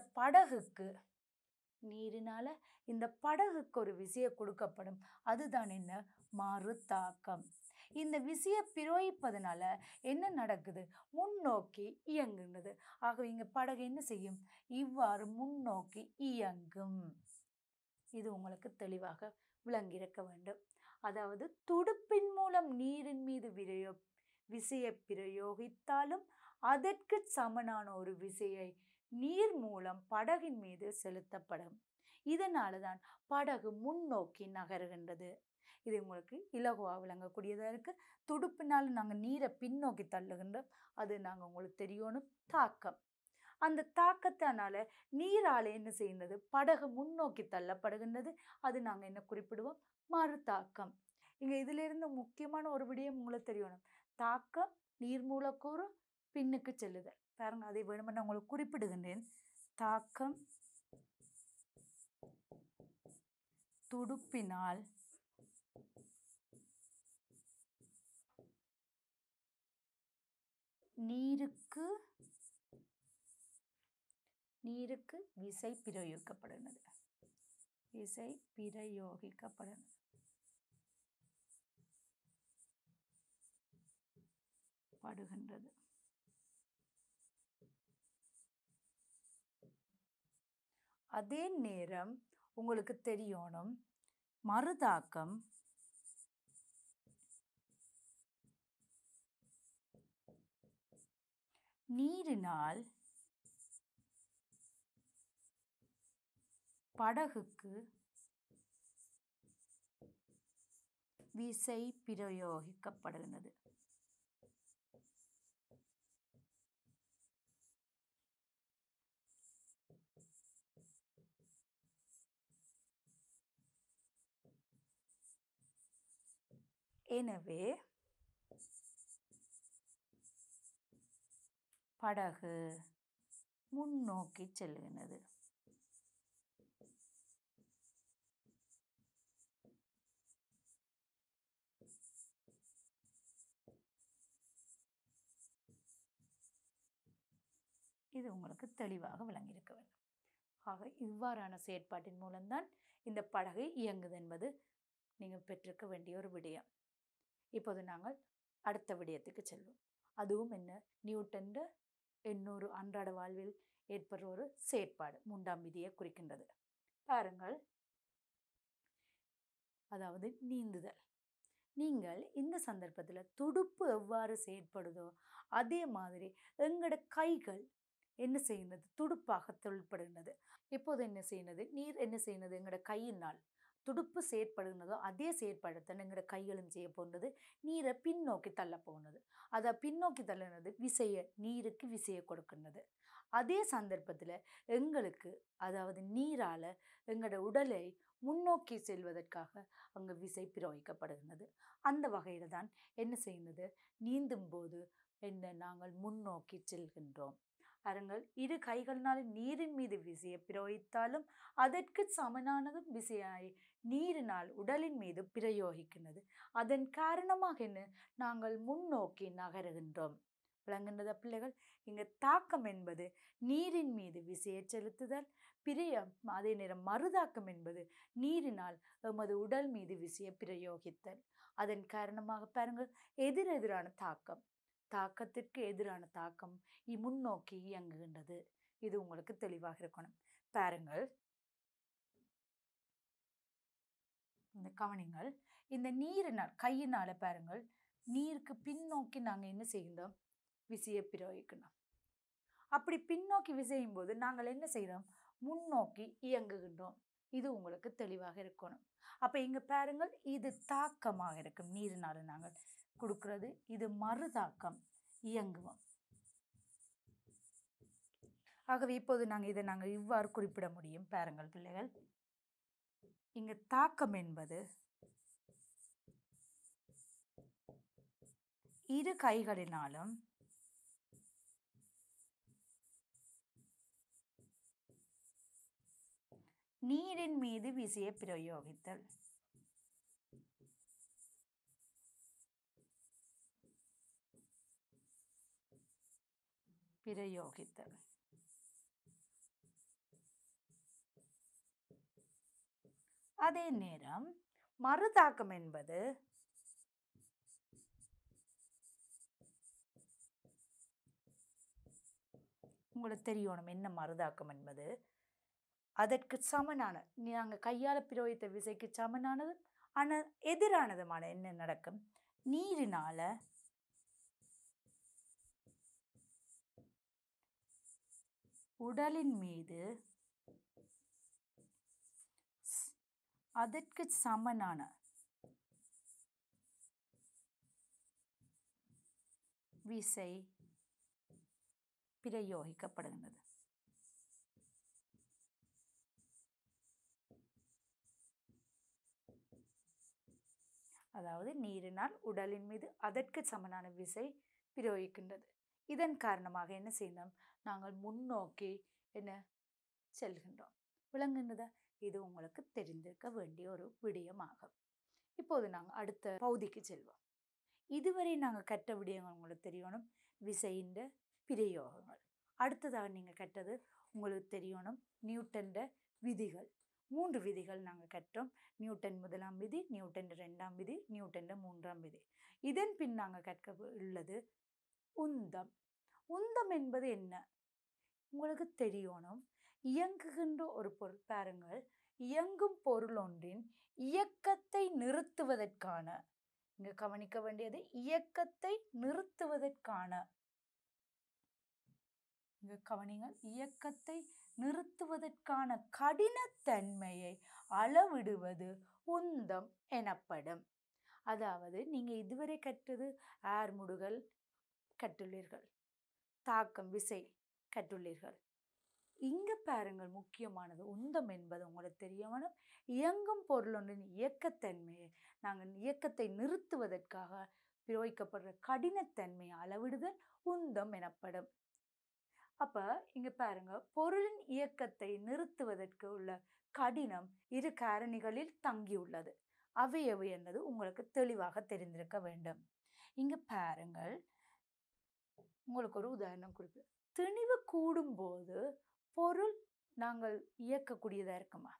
Speaker 1: படகுக்கு ஒரு விசையை கொடுக்கப்படும், அதுதான் என்ன, மறு தாக்கம். இந்த விசையை பிரயோகிப்பதனால என்ன நடக்குது, முன்னோக்கி இயங்குகிறது. ஆகவே இங்கே படகு என்ன செய்யும், இவ்வாறு முன்னோக்கி இயங்கும். இது உங்களுக்கு தெளிவாக விளங்கியிருக்க வேண்டும். அதாவது துடுப்பின் மூலம் நீரின் மீது விசையை பிரயோகித்தாலும் அதற்கு சமனான ஒரு விசையை நீர் மூலம் படகின் மீது செலுத்தப்படும். இதனால தான் படகு முன்னோக்கி நகருகின்றது. இது உங்களுக்கு இலகுவாக விளங்கக்கூடியதாக இருக்குது. துடுப்பினால் நாங்கள் நீரை பின்னோக்கி தள்ளுகின்றோம், அது நாங்கள் உங்களுக்கு தெரியணும், தாக்கம். அந்த தாக்கத்தினால நீரால் என்ன செய்கின்றது, படகு முன்னோக்கி தள்ளப்படுகின்றது, அது நாங்கள் என்ன குறிப்பிடுவோம், மறு தாக்கம். இங்கே இதிலிருந்து முக்கியமான ஒரு விடயம் உங்களுக்கு தெரியணும், தாக்கம் நீர் மூலக்கூறு பின்னுக்கு செல்லுதல். பாருங்க, அதை வேணுமென்று உங்களுக்கு குறிப்பிடுகின்றேன். தாக்கம் துடுப்பினால் நீருக்கு விசை பிரயோகிக்கப்படுகிறது. விசை பிரயோகிக்கப்படுகின்றது. அதே நேரம் உங்களுக்கு தெரியணும் மறுதாக்கம் நீரினால் படகுக்கு விசை பிரயோகிக்கப்படுகிறது. எனவே படகு முன்னோக்கி செல்கிறது. இது உங்களுக்கு தெளிவாக விளங்கியிருக்க வேண்டும். ஆக இவ்வாறான செயற்பாட்டின் மூலம்தான் இந்த படகு இயங்குது என்பது நீங்கள் பெற்றிருக்க வேண்டிய ஒரு விடயம். இப்போது நாங்கள் அடுத்த விடயத்துக்கு செல்வோம். அதுவும் என்ன, நியூட்டன் 800 அன்றாட வாழ்வில் ஏற்படுற ஒரு செயற்பாடு, 3ஆம் விதியை குறிக்கின்றது. பாருங்கள், அதாவது நீந்துதல். நீங்கள் இந்த சந்தர்ப்பத்தில் துடுப்பு எவ்வாறு செயற்படுதோ அதே மாதிரி எங்களோட கைகள் என்ன செய்யுന്നത്, துடுப்பாக தொழில்படுகின்றது. இப்போது என்ன செய்யுന്നത്, நீர் என்ன செய்யுന്നത്, எங்களோட கையினால் துடுப்பு செயற்படுகின்றதோ அதே செயற்பாடுத்தான் எங்களோட கைகளும் செய்ய போகிறது. நீரை பின்னோக்கி தள்ள போகிறது. அதை பின்னோக்கி தள்ளுனது விசையை, நீருக்கு விசையை கொடுக்கின்றது. அதே சந்தர்ப்பத்தில் எங்களுக்கு, அதாவது நீரால் எங்களோட உடலை முன்னோக்கி செல்வதற்காக அங்கு விசை பிரயோகிக்கப்படுகின்றது. அந்த வகையில் தான் என்ன செய்யுന്നത്, நீந்தும் போது என்ன நாங்கள் முன்னோக்கி செல்கின்றோம். பாருங்கள், இரு கைகளினாலும் நீரின் மீது விசையை பிரயோகித்தாலும் அதற்கு சமனானதும் விசையாய் நீரினால் உடலின் மீது பிரயோகிக்கின்றது. அதன் காரணமாக என்ன, நாங்கள் முன்னோக்கி நகருகின்றோம். விளங்குகின்றதா பிள்ளைகள்? இங்கு தாக்கம் என்பது நீரின் மீது விசையை செலுத்துதல், அதே நேரம் மறுதாக்கம் என்பது நீரினால் எமது உடல் மீது விசையை பிரயோகித்தல். அதன் காரணமாக பாருங்கள், எதிரெதிரான தாக்கம், தாக்கத்திற்கு எதிரான தாக்கம் முன்னோக்கி இயங்குகின்றது. இது உங்களுக்கு தெளிவாக இருக்கணும். பாருங்கள், இந்த கவனிங்கள், இந்த நீரினால் கையினால பாருங்கள், நீருக்கு பின்னோக்கி நாங்கள் என்ன செய்கின்றோம், விசையை பிரயோகிக்கணும். அப்படி பின்னோக்கி விசையும் போது நாங்கள் என்ன செய்கிறோம், முன்னோக்கி இயங்குகின்றோம். இது உங்களுக்கு தெளிவாக இருக்கணும். அப்ப இங்க பாருங்கள், இது தாக்கமாக இருக்கும், நீரினால நாங்கள் கொடுக்கிறது. இது மறுதாக்கம், இயங்குவோம். ஆகவே இப்போது இதை நாங்கள் இவ்வாறு குறிப்பிட முடியும். பாருங்கள் பிள்ளைகள், இங்கு தாக்கம் என்பது இரு கைகளினாலும் நீரின் மீது விசையை பிரயோகித்தல். அதே நேரம் மறுதாக்கம் என்பது உங்களுக்கு தெரியணும் என்ன மறுதாக்கம் என்பது. அதற்கு சமனான, நாங்கள் கையால் பிரயோகித்த விசைக்கு சமனானது ஆனால் எதிரானதுமான என்ன நடக்கும், நீரினால உடலின் மீது அதற்கு சமனான விசை பிரயோகிக்கப்படுகிறது. அதாவது நீரினால் உடலின் மீது அதற்கு சமனான விசை பிரயோகிக்கின்றது. இதன் காரணமாக என்ன செய்யணும், நாங்கள் முன்னோக்கி என்ன செல்கின்றோம். விளங்குகிறதா? இது உங்களுக்கு தெரிந்திருக்க வேண்டிய ஒரு விடயமாகும். இப்போது நாங்கள் அடுத்த பகுதிக்கு செல்வோம். இதுவரை நாங்கள் கற்ற விடயங்கள் உங்களுக்கு தெரியணும், விசையின் பிரயோகங்கள். அடுத்ததாக நீங்கள் கற்றது உங்களுக்கு தெரியணும் நியூட்டன் விதிகள். 3 விதிகள் நாங்கள் கற்றோம். நியூட்டன் முதலாம் விதி, நியூட்டன் இரண்டாம் விதி, நியூட்டன் மூன்றாம் விதி. இதன் பின் நாங்கள் கற்க உள்ளது உந்தம். உந்தம் என்பது என்ன? உங்களுக்கு தெரியணும். இயங்குகின்ற ஒரு பொருள் பாருங்கள், இயங்கும் பொருள் ஒன்றின் இயக்கத்தை நிறுத்துவதற்கான, இங்க கவனிக்க வேண்டியது இயக்கத்தை நிறுத்துவதற்கான, இங்க கவனிங்கள், இயக்கத்தை நிறுத்துவதற்கான கடினத்தன்மையை அளவிடுவது உந்தம் எனப்படும். அதாவது நீங்க இதுவரை கற்றது ஆர்முடுகல் கற்றுள்ளீர்கள், தாக்கம் விசை கற்றுள்ளீர்கள். இங்க பாருங்கள், முக்கியமானது உந்தம் என்பது உங்களுக்கு தெரியணும். இயங்கும் பொருளொன்றின் இயக்கத்தன்மையை நாங்கள் இயக்கத்தை நிறுத்துவதற்காக பிரயோகிக்கப்படுற கடினத்தன்மையை அளவிடுதல் உந்தம் எனப்படும். அப்ப இங்க பாருங்க, பொருளின் இயக்கத்தை நிறுத்துவதற்கு உள்ள கடினம் இரு காரணிகளில் தங்கியுள்ளது. அவை எவை என்பது உங்களுக்கு தெளிவாக தெரிந்திருக்க வேண்டும். இங்க பாருங்கள், உங்களுக்கு ஒரு உதாரணம் குறிப்பு. திணிவு கூடும் போது பொருள் நாங்கள் இயக்கக்கூடியதா இருக்குமா?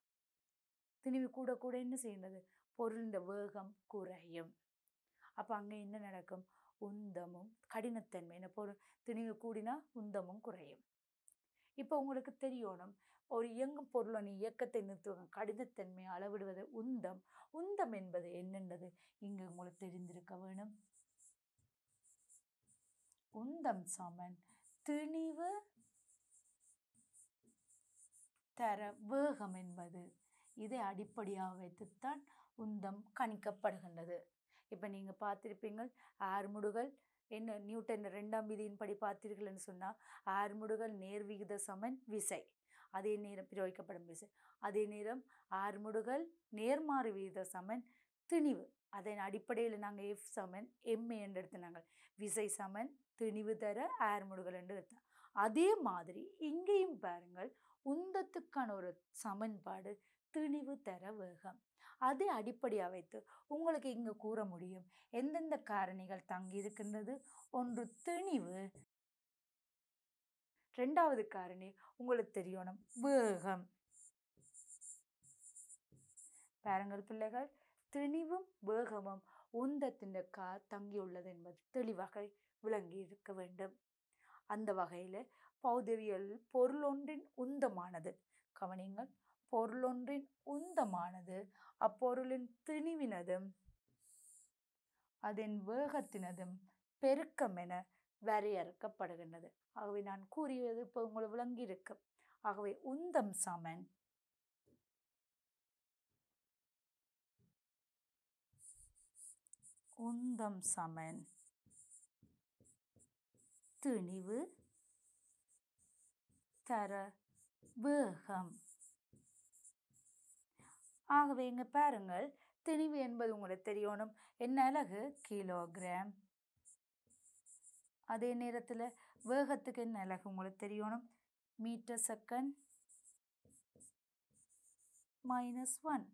Speaker 1: திணிவு கூட கூட என்ன செய்யுന്നത്? பொருளின் வேகம் குறையும். அப்ப அங்க என்ன நடக்கும்? உந்தமும் கடினத்தன்மை, என்ன பொருள் திணிவு கூடினா உந்தமும் குறையும். இப்போ உங்களுக்கு தெரியணும், ஒரு இயங்கும் பொருளின் இயக்கத்தை நிறுத்துவ கடினத்தன்மையை அளவிடுவது உந்தம். உந்தம் என்பது என்னென்றது இங்கு உங்களுக்கு தெரிந்திருக்க வேணும். உந்தம் சமன் திணிவு தர வேகம் என்பது, இதை அடிப்படையாக வைத்துத்தான் உந்தம் கணிக்கப்படுகின்றது. இப்போ நீங்க பார்த்திருப்பீங்கள், ஆர்முடுகல் என்ன நியூட்டன் இரண்டாம் விதியின்படி பார்த்தீர்கள்னு சொன்னா, ஆர்முடுகல் நேர்விகித சமன் விசை, அதே நேரம் பிரயோகிக்கப்படும் விசை. அதே நேரம் ஆர்முடுகல் நேர்மாறு விகித சமன் திணிவு. அதன் அடிப்படையில் நாங்கள் எஃப் சமன் எம்ஏ என்று எடுத்துனாங்க. விசை சமன் திணிவு தர ஆர்முடுகல் என்று எடுத்தோம். அதே மாதிரி இங்கேயும் பாருங்கள், உந்தத்துக்கான ஒரு சமன்பாடு திணிவு தர வேகம். அதை அடிப்படையாக வைத்து உங்களுக்கு இங்கு கூற முடியும் எந்தெந்த காரணிகள் தங்கி இருக்கின்றது. ஒன்று திணிவு, இரண்டாவது காரணி உங்களுக்கு தெரியணும் வேகம். பாருங்கள் பிள்ளைகள், திணிவும் வேகமும் உந்தத்தின் தங்கியுள்ளது என்பது தெளிவாக விளங்கி இருக்க வேண்டும். அந்த வகையில் பௌதவியல் பொருளொன்றின் உந்தமானது, கவனிங்கள், பொருளொன்றின் உந்தமானது அப்பொருளின் திணிவினதும் அதன் வேகத்தினதும் பெருக்கம் என வரையறுக்கப்படுகின்றது. ஆகவே நான் கூறியது இப்போ உங்களுக்கு விளங்கி இருக்கு. ஆகவே உந்தம் சமன் உந்தம் சமன் திணிவு தர வேகம். ஆகவே இங்க பாருங்கள், திணிவு என்பது உங்களுக்கு தெரியணும், என்ன அலகு? கிலோகிராம். அதே நேரத்தில் வேகத்துக்கு என்ன அலகு உங்களுக்கு தெரியணும்? Metre second -1.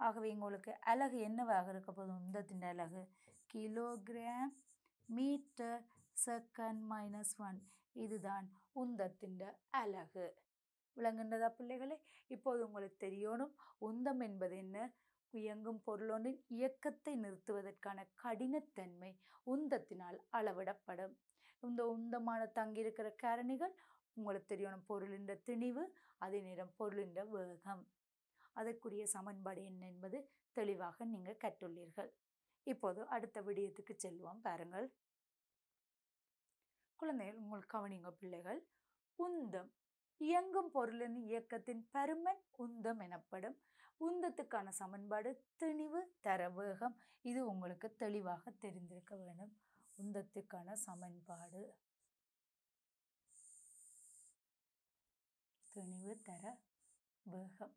Speaker 1: ஆகவே உங்களுக்கு அலகு என்னவாக இருக்க போதும்? உந்தத்தின் அலகு கிலோகிராம் மீட்டர் செகண்ட் -1. இதுதான் உந்தத்தின் அலகு. விளங்குகின்றதா பிள்ளைகளே? இப்போது உங்களுக்கு தெரியணும் உந்தம் என்பது என்ன? இயங்கும் பொருளொன்றின் இயக்கத்தை நிறுத்துவதற்கான கடினத்தன்மை உந்தத்தினால் அளவிடப்படும். இந்த உந்தமான தங்கியிருக்கிற காரணிகள் உங்களுக்கு தெரியணும் பொருளின் திணிவு, அதே நேரம் பொருளின் வேகம். அதற்குரிய சமன்பாடு என்ன என்பது தெளிவாக நீங்கள் கற்றுள்ளீர்கள். இப்போது அடுத்த விடயத்துக்கு செல்வோம். பாருங்கள் குழந்தைகள், உங்களுக்கு கவனிங்க பிள்ளைகள். உந்தம், இயங்கும் பொருளின் இயக்கத்தின் பருமன் உந்தம் எனப்படும். உந்தத்துக்கான சமன்பாடு திணிவு தர வேகம். இது உங்களுக்கு தெளிவாக தெரிந்திருக்க வேண்டும். உந்தத்துக்கான சமன்பாடு திணிவு தர வேகம்.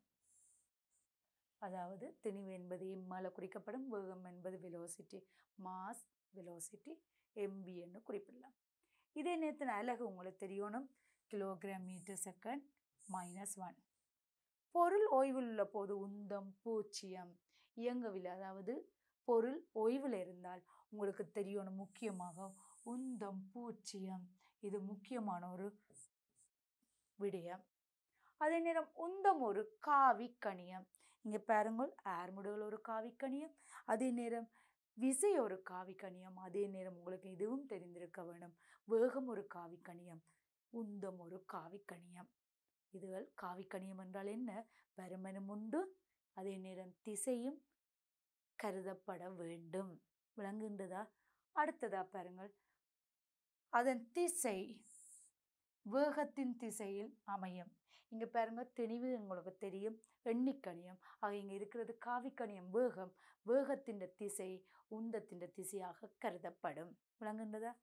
Speaker 1: அதாவது திணிவு என்பது எம்மால் குறிக்கப்படும், வேகம் என்பது வெலோசிட்டி, மாஸ் வெலோசிட்டி, எம்பி என்று குறிப்பிடலாம். இதே நேரத்தில் அலகு உங்களுக்கு தெரியணும், கிலோகிராம் மீட்டர் செகண்ட் -1. பொருள் ஓய்வில் உள்ள போது உந்தம் 0, இயங்கவில்லை, அதாவது பொருள் ஓய்வில் இருந்தால் உங்களுக்கு தெரியணும் முக்கியமாக உந்தம் 0. இது முக்கியமான ஒரு விடயம். அதே நேரம் உந்தம் ஒரு காவிக்கணியம். இங்கே பாருங்கள், ஆர்முடுகள் ஒரு காவிக்கணியம், அதே நேரம் விசை ஒரு காவிக்கணியம், அதே நேரம் உங்களுக்கு இதுவும் தெரிந்திருக்க வேண்டும், வேகம் ஒரு காவிக்கணியம், உந்தம் ஒரு காவிக்கணியம். இதுகள் காவிக்கணியம் என்றால் என்ன? பருமனும் உண்டு, அதே நேரம் திசையும் கருதப்பட வேண்டும். விளங்குகின்றதா? அடுத்ததா பாருங்கள், அதன் திசை வேகத்தின் திசையில் அமையும். இங்க பாருங்க, தெளிவு உங்களுக்கு தெரியும், எண்ணிக்கணியம். ஆக இங்க இருக்கிறது காவிக்கணியம், வேகம். வேகத்தின் திசை உந்தத்தின் திசையாக கருதப்படும். விளங்குகின்றதா?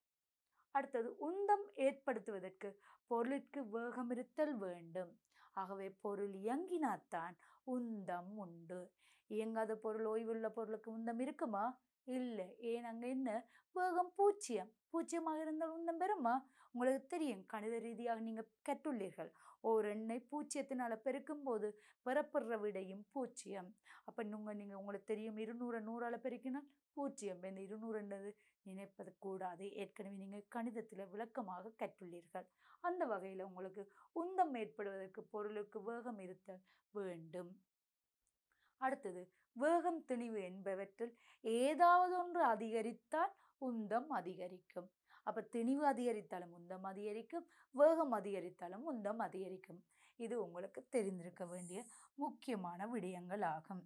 Speaker 1: அடுத்தது, உந்தம் ஏற்படுத்துவதற்கு பொருளிற்கு வேகம் இருத்தல் வேண்டும். ஆகவே பொருள் இயங்கினாத்தான் உந்தம் உண்டு. இயங்காத பொருள், ஓய்வுள்ள பொருளுக்கு உந்தம் இருக்குமா? இல்லை. ஏன்? அங்க என்ன? வேகம் பூஜ்ஜியம். பூஜ்ஜியமாக இருந்தால் உந்தம் பெறுமா? உங்களுக்கு தெரியும், கணித ரீதியாக நீங்க கற்றுள்ளீர்கள், ஒரு எண்ணை பூஜ்ஜியத்தினால பெருக்கும் போது பெறப்படுற விடையும் பூஜ்ஜியம். அப்ப நீங்க உங்களுக்கு தெரியும், 200 100ஆல பெருக்கினால் பூஜ்ஜியம். இந்த 200 நினைப்பது கூடாது. ஏற்கனவே நீங்கள் கணிதத்தில் விளக்கமாக கற்றுள்ளீர்கள். அந்த வகையில் உங்களுக்கு உந்தம் ஏற்படுவதற்கு பொருளுக்கு வேகம் இருத்தல் வேண்டும். அடுத்தது, வேகம் திணிவு என்பவற்றில் ஏதாவது ஒன்று அதிகரித்தால் உந்தம் அதிகரிக்கும். அப்ப திணிவு அதிகரித்தாலும் உந்தம் அதிகரிக்கும், வேகம் அதிகரித்தாலும் உந்தம் அதிகரிக்கும். இது உங்களுக்கு தெரிந்திருக்க வேண்டிய முக்கியமான விடயங்கள் ஆகும்.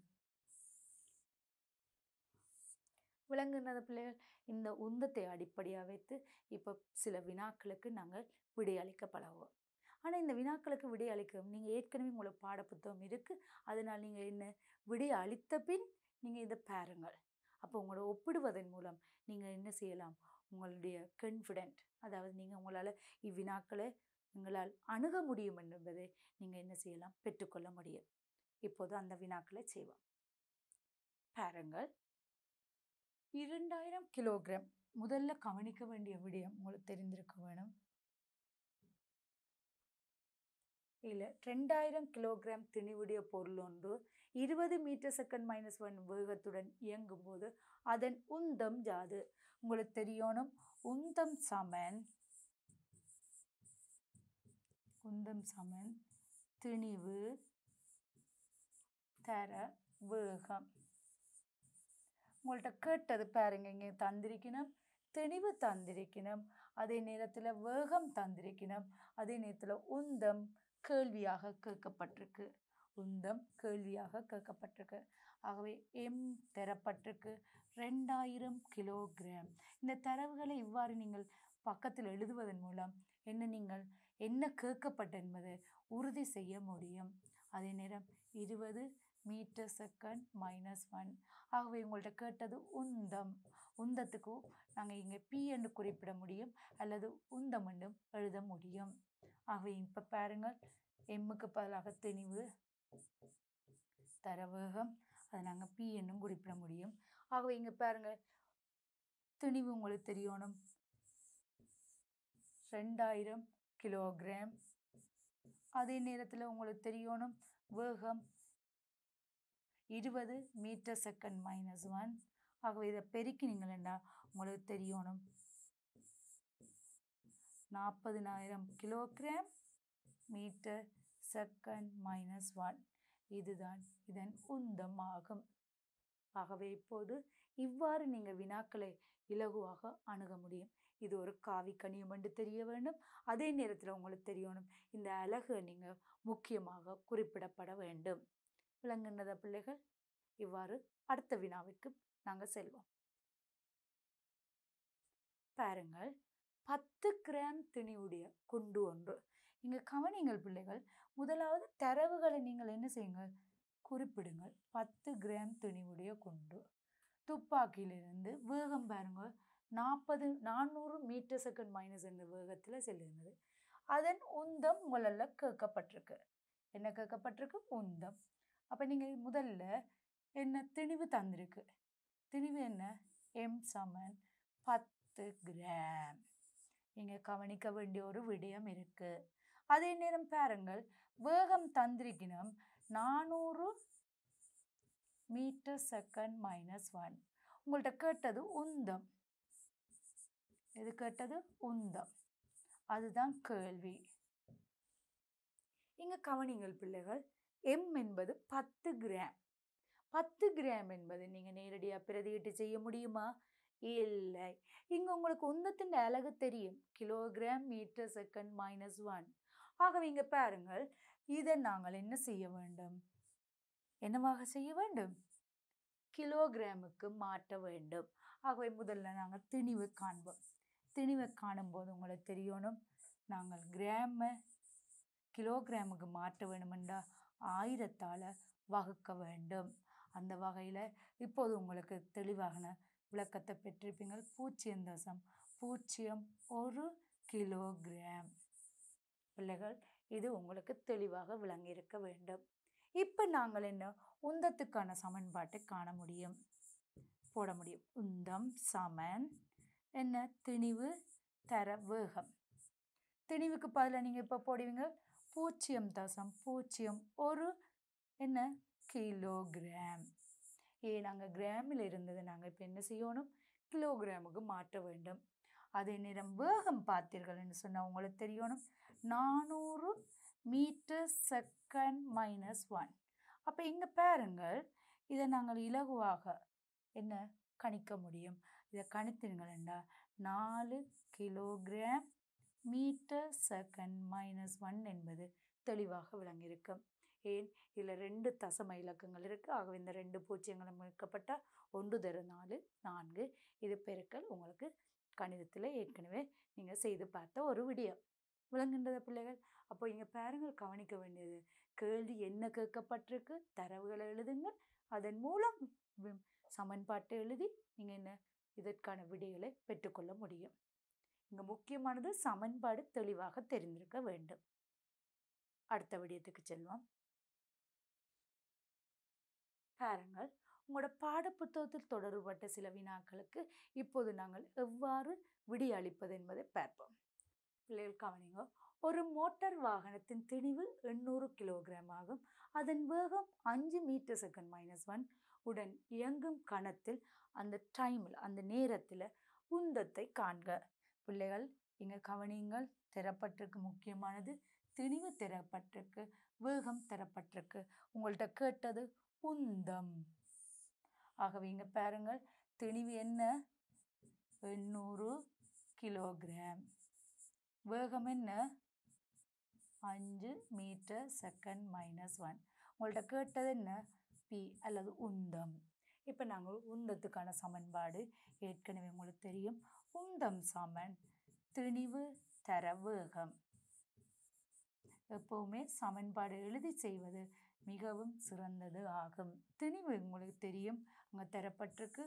Speaker 1: விளங்குகின்ற பிள்ளைகள், இந்த உந்தத்தை அடிப்படையாக வைத்து இப்போ சில வினாக்களுக்கு நாங்கள் விடையளிக்க பழகுவோம். ஆனால் இந்த வினாக்களுக்கு விடை அளிக்க நீங்கள் ஏற்கனவே உங்களுக்கு பாடப்புத்தகம் இருக்குது, அதனால் நீங்கள் என்ன விடை அளித்த பின் நீங்கள் இதை பாருங்கள். அப்போ உங்களோட ஒப்பிடுவதன் மூலம் நீங்கள் என்ன செய்யலாம், உங்களுடைய கான்ஃபிடென்ட், அதாவது நீங்கள் உங்களால் இவ்வினாக்களை உங்களால் அணுக முடியும் என்பதை நீங்கள் என்ன செய்யலாம், பெற்றுக்கொள்ள முடியும். இப்போது அந்த வினாக்களை செய்வோம். பாருங்கள், 2000 கிலோகிராம். முதல்ல கவனிக்க வேண்டிய விடயம் உங்களுக்கு தெரிந்திருக்க வேணும். இல்லை, 2000 கிலோகிராம் திணிவுடைய பொருள் ஒன்று 20 மீட்டர் செகண்ட் -1 வேகத்துடன் இயங்கும் போது அதன் உந்தம் யாது? உங்களுக்கு தெரியணும், உந்தம் சமன் திணிவு தர வேகம். உங்கள்கிட்ட கேட்டது பாருங்க, இங்கே தந்திருக்கணும், திணிவு தந்திருக்கணும், அதே நேரத்தில் வேகம் தந்திருக்கணும், அதே நேரத்தில் உந்தம் கேள்வியாக கேட்கப்பட்டிருக்கு. உந்தம் கேள்வியாக கேட்கப்பட்டிருக்கு. ஆகவே எம் தரப்பட்டிருக்கு 2000 கிலோகிராம். இந்த தரவுகளை இவ்வாறு நீங்கள் பக்கத்தில் எழுதுவதன் மூலம் நீங்கள் என்ன கேட்கப்பட்ட என்பதை உறுதி செய்ய முடியும். அதே நேரம் 20 மீட்டர் செகண்ட் -1. ஆகவே உங்கள்கிட்ட கேட்டது உந்தம். உந்தத்துக்கு நாங்கள் இங்கே பி என்று குறிப்பிட முடியும், அல்லது உந்தம் என்றும் எழுத முடியும். ஆகவே இப்போ பாருங்கள், எம்முக்கு பதிலாக திணிவு தரவேகம், அதை நாங்கள் பி என்னும் குறிப்பிட முடியும். ஆகவே இங்கே பாருங்கள், திணிவு உங்களுக்கு தெரியணும் 2000 கிலோகிராம். அதே நேரத்தில் உங்களுக்கு தெரியணும் வேகம் 20 மீட்டர் செகண்ட் -1. ஆகவே இதை பெருக்கினீங்கன்னா உங்களுக்கு தெரியணும் 40,000 கிலோகிராம் மீட்டர் செகண்ட் -1. இதுதான் இதன் உந்தம் ஆகும். ஆகவே இப்போது இவ்வாறு நீங்கள் வினாக்களை இலகுவாக அணுக முடியும். இது ஒரு காவிக்கணியம் என்று தெரிய வேண்டும். அதே நேரத்தில் உங்களுக்கு தெரியணும், இந்த அலகு நீங்கள் முக்கியமாக குறிப்பிடப்பட வேண்டும். விளங்குகின்றதா பிள்ளைகள்? இவ்வாறு அடுத்த வினாவிற்கு நாங்கள் செல்வோம். பாருங்கள், 10 கிராம் திணிவுடைய குண்டு ஒன்று. இங்கே கவனிங்கள் பிள்ளைகள், முதலாவது தரவுகளை நீங்கள் என்ன செய்யுங்க, குறிப்பிடுங்கள். 10 கிராம் திணிவுடைய குண்டு. துப்பாக்கியிலிருந்து வேகம் பாருங்க, 400 மீட்டர் செகண்ட் -2 வேகத்தில் செல்லுகிறது. அதன் உந்தம் உங்களால் கேட்கப்பட்டிருக்கு. என்ன கேட்கப்பட்டிருக்கு? உந்தம். அப்போ நீங்கள் முதல்ல என்ன திணிவு தந்திருக்கு. திணிவு என்ன? எம் சமன் 10 கிராம். இங்கே கவனிக்க வேண்டிய ஒரு விடயம் இருக்கு. அதே நேரம் பாருங்கள், வேகம் தந்திருக்கணும் 400 மீட்டர் செகண்ட் -1. உங்கள்கிட்ட கேட்டது உந்தம். எது கேட்டது? உந்தம். அதுதான் கேள்வி. இங்கே கவனிங்கள் பிள்ளைகள், எம் என்பது 10 கிராம். 10 கிராம் என்பது நீங்கள் நேரடியாக பிரதியிட்டு செய்ய முடியுமா? இல்லை. இங்கே உங்களுக்கு உந்தத்தின் அலகு தெரியும், கிலோகிராம் மீட்டர் செகண்ட் -1. ஆகவே இங்கே பாருங்கள், இதை நாங்கள் என்ன செய்ய வேண்டும்? என்னவாக செய்ய வேண்டும்? கிலோகிராமுக்கு மாற்ற வேண்டும். ஆகவே முதல்ல நாங்கள் திணிவு காண்போம். திணிவை காணும்போது உங்களுக்கு தெரியணும், நாங்கள் கிராமை கிலோகிராமுக்கு மாற்ற வேண்டுமென்றா 1000ஆல் வகுக்க வேண்டும். அந்த வகையில் இப்போது உங்களுக்கு தெளிவான விளக்கத்தை பெற்றிருப்பீங்க. 0.01 கிலோகிராம். பிள்ளைகள், இது உங்களுக்கு தெளிவாக விளங்கியிருக்க வேண்டும். இப்போ நாங்கள் என்ன உந்தத்துக்கான சமன்பாட்டை காண முடியும், போட முடியும். உந்தம் சமன் என்ன? திணிவு தர வேகம். திணிவுக்கு பதிலாக நீங்கள் இப்போ போடுவீங்க 0.01 என்ன கிலோகிராம். நாங்கள் கிராமில் இருந்தது நாங்கள் இப்போ என்ன செய்யணும்? கிலோகிராமுக்கு மாற்ற வேண்டும். அதே நேரம் வேகம் பார்த்தீர்கள் என்று சொன்னால் உங்களுக்கு தெரியணும், 400 மீட்டர் செகண்ட் -1. அப்போ இங்கே பாருங்கள், இதை நாங்கள் இலகுவாக என்ன கணிக்க முடியும். இதை கணித்தீர்கள் என்றால் 4 கிலோகிராம் மீட்டர் செகண்ட் -1 என்பது தெளிவாக விளங்கியிருக்கும். ஏன், இதில் 2 தசம இலக்கங்கள் இருக்குது. ஆகவே இந்த 2 பூஜ்ஜியங்களும் இணைக்கப்பட்டால் 1 தர 4 4. இது பெருக்கல் உங்களுக்கு கணிதத்தில் ஏற்கனவே நீங்கள் செய்து பார்த்த ஒரு விடயம். விளங்குகின்றத பிள்ளைகள்? அப்போ இங்கே பாருங்கள், கவனிக்க வேண்டியது, கேள்வி என்ன கேட்கப்பட்டிருக்கு, தரவுகளை எழுதுங்கள். அதன் மூலம் சமன்பாட்டை எழுதி நீங்கள் என்ன இதற்கான விடைகளை பெற்றுக்கொள்ள முடியும். இங்கே முக்கியமானது சமன்பாடு தெளிவாக தெரிந்திருக்க வேண்டும். அடுத்த விடயத்துக்கு செல்வோம். பாருங்கள், உங்களோட பாடப்புத்தகத்தில் தொடர்பட்ட சில வினாக்களுக்கு இப்போது நாங்கள் எவ்வாறு விடையளிப்பது என்பதை பார்ப்போம். பிள்ளைகள் கவனிங்க. ஒரு மோட்டார் வாகனத்தின் திணிவு 800 கிலோகிராம் ஆகும். அதன் வேகம் 5 மீட்டர் செகண்ட் -1 உடன் இயங்கும் கணத்தில் அந்த டைமில், அந்த நேரத்தில் உந்தத்தை காண்க. பிள்ளைகள் இங்கே கவனிங்கள், தரப்பட்டிருக்கு. முக்கியமானது திணிவு தரப்பட்டிருக்கு, வேகம் தரப்பட்டிருக்கு. உங்கள்கிட்ட கேட்டது உந்தம். ஆகவே இங்கே பாருங்கள், திணிவு என்ன? 800 கிலோகிராம். வேகம் என்ன? 5 மீட்டர் செகண்ட் -1. உங்கள்கிட்ட கேட்டது என்ன? பி அல்லது உந்தம். இப்போ நாங்கள் உந்தத்துக்கான சமன்பாடு ஏற்கனவே உங்களுக்கு தெரியும். உந்தம் சமன் திணிவு தர வேகம். எப்பவுமே சமன்பாடு எழுதி செய்வது மிகவும் சிறந்தது ஆகும். திணிவு உங்களுக்கு தெரியும், அங்கே தரப்பட்டிருக்கு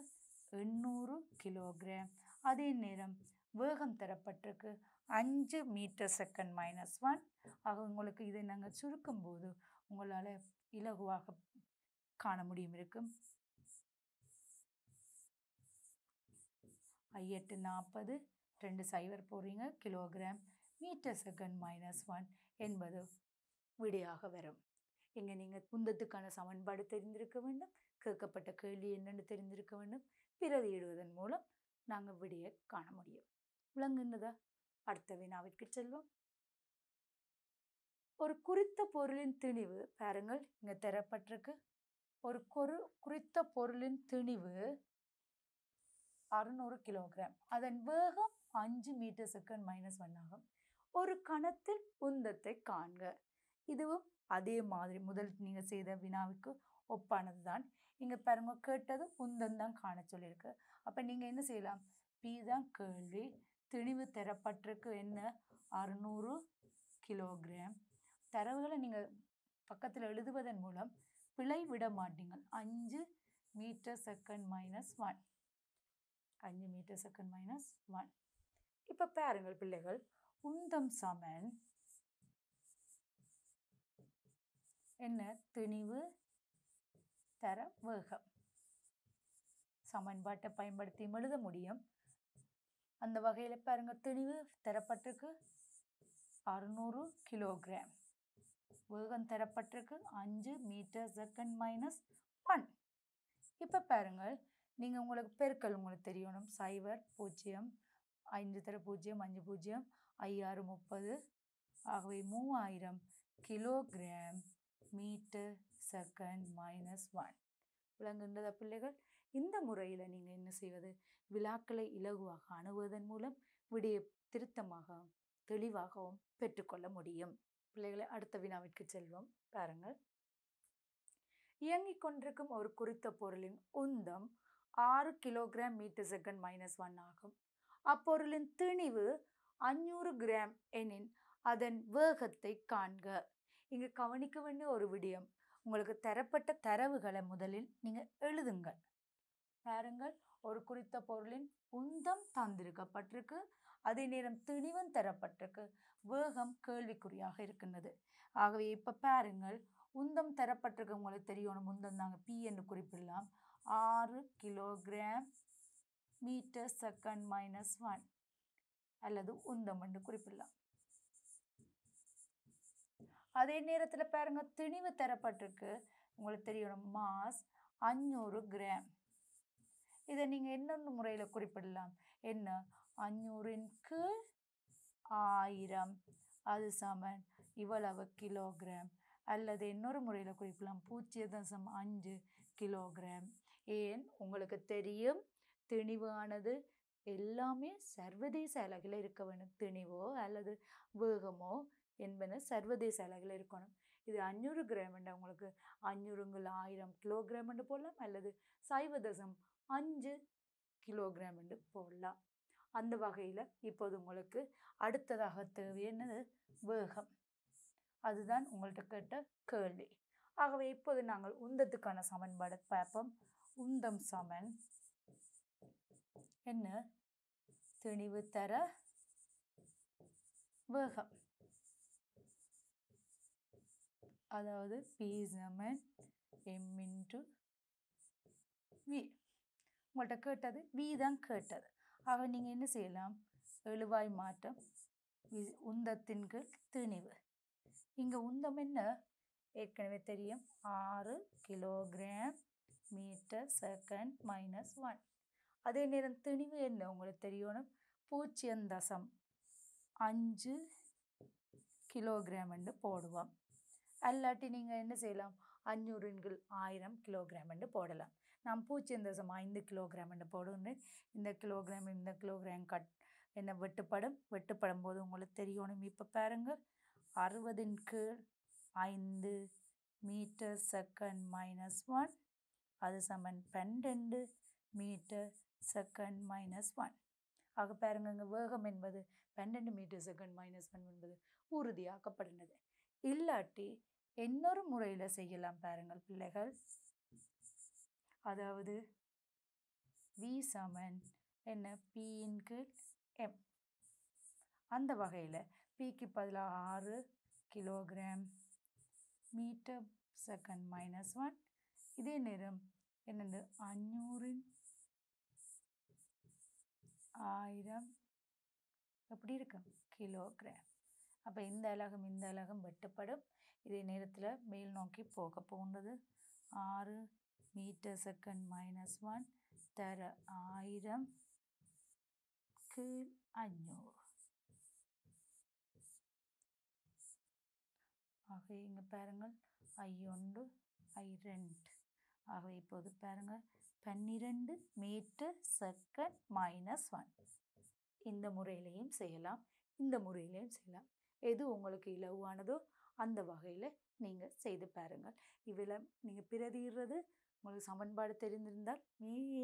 Speaker 1: 800 கிலோகிராம். அதே நேரம் வேகம் தரப்பட்டிருக்கு 5 மீட்டர் செகண்ட் -1. ஆக உங்களுக்கு இதை நாங்கள் சுருக்கும் போது உங்களால் இலகுவாக காண முடியும் இருக்கும். 840 2 சைவர் போடுறீங்க, கிலோகிராம் மீட்டர் செகண்ட் -1 என்பது விடையாக வரும். இங்கே நீங்கள் உந்தத்துக்கான சமன்பாடு தெரிந்திருக்க வேண்டும், கேட்கப்பட்ட கேள்வி என்னென்னு தெரிந்திருக்க வேண்டும். பிரதியிடுவதன் மூலம் நாங்கள் விடையை காண முடியும். விளங்குகிறதா? அடுத்த வினாவிற்கு செல்வோம். ஒரு குறித்த பொருளின் திணிவு, பாருங்கள் இங்கே தரப்பட்டிருக்கு, ஒரு குறித்த பொருளின் திணிவு 600 கிலோகிராம். அதன் வேகம் 5 மீட்டர் செகண்ட் -1 ஆகும். ஒரு கணத்தில் உந்தத்தை காண்க. இதுவும் அதே மாதிரி முதல் நீங்கள் செய்த வினாவுக்கு ஒப்பானது தான். இங்கே பாருங்க, கேட்டது உந்தம் தான் காண சொல்லியிருக்கு. அப்போ நீங்கள் என்ன செய்யலாம்? பி தான் கேள்வி, திணிவு தரப்பட்டிருக்கு என்ன? 600 கிலோகிராம். தரவுகளை நீங்கள் பக்கத்தில் எழுதுவதன் மூலம் பிழை விட மாட்டீங்க. 5 மீட்டர் செகண்ட் -1. 5 metre second -1. இப்போ பாருங்கள் பிள்ளைகள், உந்தம் சமன் என்ன? திணிவு தர வேகம். சமன்பாட்டை பயன்படுத்தி எழுத முடியும். அந்த வகையில் பாருங்க, திணிவு தரப்பட்டிருக்கு 600 கிலோகிராம். வேகம் தரப்பட்டிருக்கு 5 மீட்டர் செகண்ட் -1. இப்போ பாருங்கள், நீங்கள் உங்களுக்கு பெருக்கல் உங்களுக்கு தெரியணும். 0 0 5 தர 0 5 0 5 6 30. ஆகவே 3000 கிலோகிராம் மீட்டர் செகண்ட் மைனஸ் 1. விளங்குகின்றதா பிள்ளைகள்? இந்த முறையில் நீங்கள் என்ன செய்வது, வினாக்களை இலகுவாக அணுகுவதன் மூலம் விடைய திருத்தமாக தெளிவாகவும் பெற்றுக்கொள்ள முடியும். பிள்ளைகளை அடுத்த வினாவிற்கு செல்வோம். பாருங்கள். இயங்கிக் கொண்டிருக்கும் ஒரு குறித்த பொருளின் உந்தம் 6 கிலோகிராம் மீட்டர் செகண்ட் மைனஸ் 1 ஆகும். அப்பொருளின் திணிவு 500 கிராம் எனின் அதன் வேகத்தை காண்க. இங்கு கவனிக்க வேண்டிய ஒரு விடயம், உங்களுக்கு தரப்பட்ட தரவுகளை முதலில் நீங்கள் எழுதுங்கள். பாருங்கள், ஒரு குறித்த பொருளின் உந்தம் தந்திருக்கப்பட்டிருக்கு, அதே நேரம் திணிவும் தரப்பட்டிருக்கு, வேகம் கேள்விக்குறியாக இருக்கின்றது. ஆகவே இப்போ பாருங்கள், உந்தம் தரப்பட்டிருக்கு, உங்களுக்கு தெரியணும் உந்தம் நாங்கள் பி என்று குறிப்பிடலாம். 6 கிலோகிராம் மீட்டர் செகண்ட் மைனஸ் 1 அல்லது உந்தம் என்று குறிப்பிடலாம். அதே நேரத்தில் பாருங்க, திணிவு தரப்பட்டிருக்கு, உங்களுக்கு தெரியணும் மாஸ் 500 கிராம். இதை நீங்கள் என்னென்ன முறையில் குறிப்பிடலாம், என்ன 500 கீழ் 1000 அது சமன் இவ்வளவு கிலோகிராம், அல்லது இன்னொரு முறையில் குறிப்பிடலாம் 0.5 கிலோகிராம். ஏன், உங்களுக்கு தெரியும் திணிவானது எல்லாமே சர்வதேச அலகில் இருக்க வேண்டும். திணிவோ அல்லது வேகமோ என்பன சர்வதேச அலகில் இருக்கணும். இது 500 கிராம் என்ற உங்களுக்கு 500 கிலோகிராம் என்று போடலாம், அல்லது 0.5 கிலோகிராம் என்று போடலாம். அந்த வகையில் இப்போது உங்களுக்கு அடுத்ததாக தேவையானது வேகம். அதுதான் உங்கள்கிட்ட கேட்ட கேள்வி. ஆகவே இப்போது நாங்கள் உந்தத்துக்கான சமன்பாடு பார்ப்போம். உந்தம் சமன் என்ன, திணிவு தர வேகம், அதாவது P சமன் m × v. உங்கள்கிட்ட கேட்டது v தான் கேட்டது. ஆக நீங்கள் என்ன செய்யலாம், எழுவாய் மாற்றம் உந்தத்தின் கீழ் திணிவு. இங்கே உந்தம் என்ன ஏற்கனவே தெரியும், 6 கிலோகிராம் மீட்டர் செகண்ட் மைனஸ் 1. அதே நேரம் திணிவு என்ன உங்களுக்கு தெரியணும், 0.5 கிலோகிராம் என்று போடுவோம். அல்லாட்டி நீங்கள் என்ன செய்யலாம், 500 × 1000 கிலோகிராம் என்று போடலாம். நான் 0.5 கிலோகிராம் என்று போடுகிறேன். இந்த கிலோகிராம் கட் என்ன வெட்டுப்படும் போது உங்களுக்கு தெரியணும். இப்போ பாருங்கள், 60 × 5 மீட்டர் செகண்ட் மைனஸ் 1 அது சமன் 12 மீட்டர் செகண்ட் மைனஸ் 1. ஆக பாருங்க, இங்கே வேகம் என்பது 12 மீட்டர் செகண்ட் மைனஸ் 1 என்பது உறுதியாக்கப்படுகிறது. இல்லாட்டி இன்னொரு முறையில் செய்யலாம். பாருங்கள் பிள்ளைகள், அதாவது v சமன் என்ன P × m. அந்த வகையில் Pக்கு பதிலாக 6 கிலோகிராம் மீட்டர் செகண்ட் மைனஸ் 1, இதே நேரம் என்னென்று 500 1000 எப்படி இருக்கும் கிலோகிராம். அப்போ இந்த அலகும் வெட்டப்படும். இதே நேரத்தில் மேல் நோக்கி போக போகின்றது. 6 மீட்டர் செகண்ட் மைனஸ் 1 தர 1000 கீழ் 500. ஆக இங்கே பாருங்கள், I1 I2. ஆக இப்போது பாருங்கள், 12 மீட்டர் செகண்ட் மைனஸ் 1. இந்த முறையிலையும் செய்யலாம், இந்த முறையிலையும் செய்யலாம். எது உங்களுக்கு இலவானதோ அந்த வகையில் நீங்கள் செய்து பாருங்கள். இதில் நீங்கள் பிரதிடுறது உங்களுக்கு சமன்பாடு தெரிந்திருந்தால்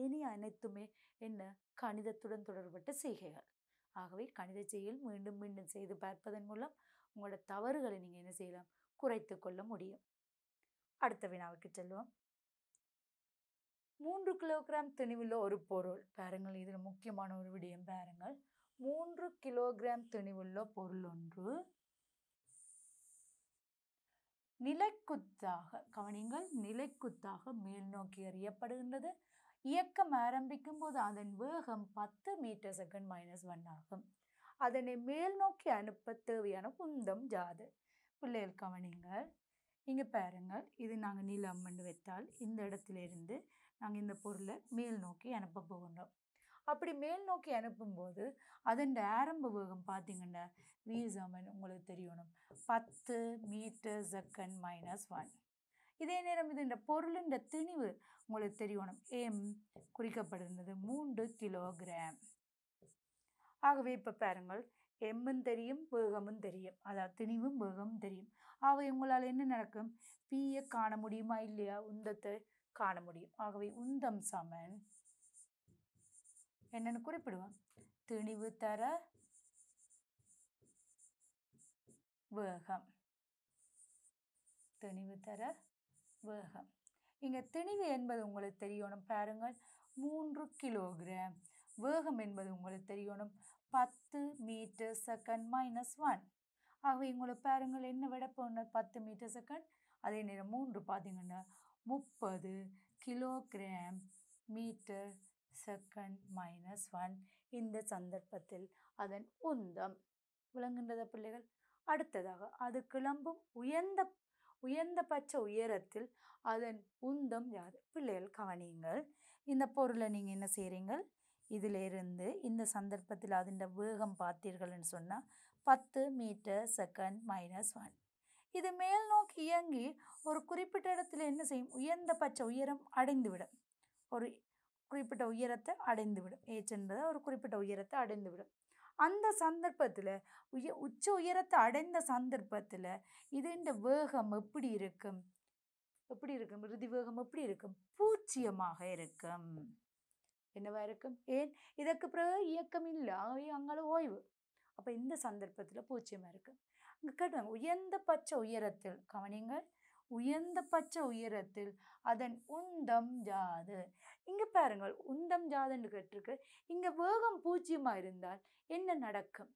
Speaker 1: ஏனைய அனைத்துமே என்ன கணிதத்துடன் தொடர்பட்ட செய்கைகள். ஆகவே கணித செயல் மீண்டும் மீண்டும் செய்து பார்ப்பதன் மூலம் உங்களோட தவறுகளை நீங்கள் என்ன செய்யலாம், குறைத்து கொள்ள முடியும். அடுத்த வினாவுக்கு செல்வோம். 3 கிலோகிராம் திணிவுள்ள ஒரு பொருள். பாருங்கள், இதில் முக்கியமான ஒரு விடயம் பாருங்கள். 3 கிலோகிராம் திணிவுள்ள பொருள் ஒன்று நிலைக்குத்தாக, கவனிங்கள், நிலைக்குத்தாக மேல் நோக்கி எறியப்படுகின்றது. இயக்கம் ஆரம்பிக்கும் போது அதன் வேகம் 10 மீட்டர் செகண்ட் மைனஸ் 1 ஆகும். அதனை மேல் நோக்கி அனுப்ப தேவையான உந்தம் யாது? பிள்ளைகள் கவனிங்கள், இங்கே பாருங்கள், இது நாங்கள் நிலம் என்று வைத்தால் இந்த இடத்துல இருந்து நாங்கள் இந்த பொருளை மேல் நோக்கி அனுப்ப போகின்றோம். அப்படி மேல் நோக்கி அனுப்பும்போது அதன் ஆரம்ப வேகம் பார்த்தீங்கன்னா v சமன் உங்களுக்கு தெரியணும் 10 மீட்டர் செகண்ட் -1. இதே நேரம் இது இந்த பொருளின் திணிவு உங்களுக்கு தெரியணும் எம் குறிக்கப்படுகிறது 3 கிலோகிராம். ஆகவே இப்போ பாருங்கள் எம்மும் தெரியும் வேகமும் தெரியும், அதாவது திணிவும் வேகமும் தெரியும். ஆகவே உங்களால் என்ன நடக்கும், பியை காண முடியுமா இல்லையா, உந்தத்தை காண முடியும். ஆகவே உந்தம் சமன் என்னன்னு குறிப்பிடுவோம், திணிவு தர வேகம். திணிவு தர வேகம். இங்கே திணிவு என்பது உங்களுக்கு தெரியணும் பாருங்கள் 3 கிலோகிராம். வேகம் என்பது உங்களுக்கு தெரியணும் 10 மீட்டர் செகண்ட் -1. ஆகவே உங்களுக்கு பாருங்கள் என்ன விட போன 10 மீட்டர் செகண்ட், அதே நேரம் 3 பார்த்தீங்கன்னா 30 கிலோகிராம் மீட்டர் செகண்ட் -1. இந்த சந்தர்ப்பத்தில் அதன் உந்தம் விளங்குகின்றத பிள்ளைகள். அடுத்ததாக அது கிளம்பும் உயர்ந்தபட்ச உயரத்தில் அதன் உந்தம் யாது? பிள்ளைகள் கவனியுங்கள், இந்த பொருளை நீங்கள் என்ன செய்கிறீங்க, இதிலிருந்து இந்த சந்தர்ப்பத்தில் அதன் வேகம் பார்த்தீர்கள்னு சொன்னால் 10 மீட்டர் செகண்ட் -1. இது மேல் நோக்கி இயங்கி ஒரு குறிப்பிட்ட இடத்துல என்ன செய்யும், உயர்ந்தபட்ச உயரம் அடைந்துவிடும். ஒரு குறிப்பிட்ட உயரத்தை அடைந்துவிடும். ஏச்சென்றதை ஒரு குறிப்பிட்ட உயரத்தை அடைந்துவிடும். அந்த சந்தர்ப்பத்தில் உச்ச உயரத்தை அடைந்த சந்தர்ப்பத்தில் இது வேகம் எப்படி இருக்கும், இறுதி வேகம் எப்படி இருக்கும், பூஜ்ஜியமாக இருக்கும். என்னவா இருக்கும், ஏன் இதற்கு பிறகு இயக்கம் இல்லை, அங்கே ஓய்வு. அப்போ இந்த சந்தர்ப்பத்தில் பூஜ்ஜியமாக இருக்கும். அங்கே கேட்டாங்க உயர்ந்தபட்ச உயரத்தில், கவனிங்கள், உயர்ந்தபட்ச உயரத்தில் அதன் உந்தம் யாது? இங்கே பாருங்கள் உந்தம் ஜாதுன்னு கேட்டிருக்கு. இங்கே வேகம் பூஜ்ஜியமாக இருந்தால் என்ன நடக்கும்,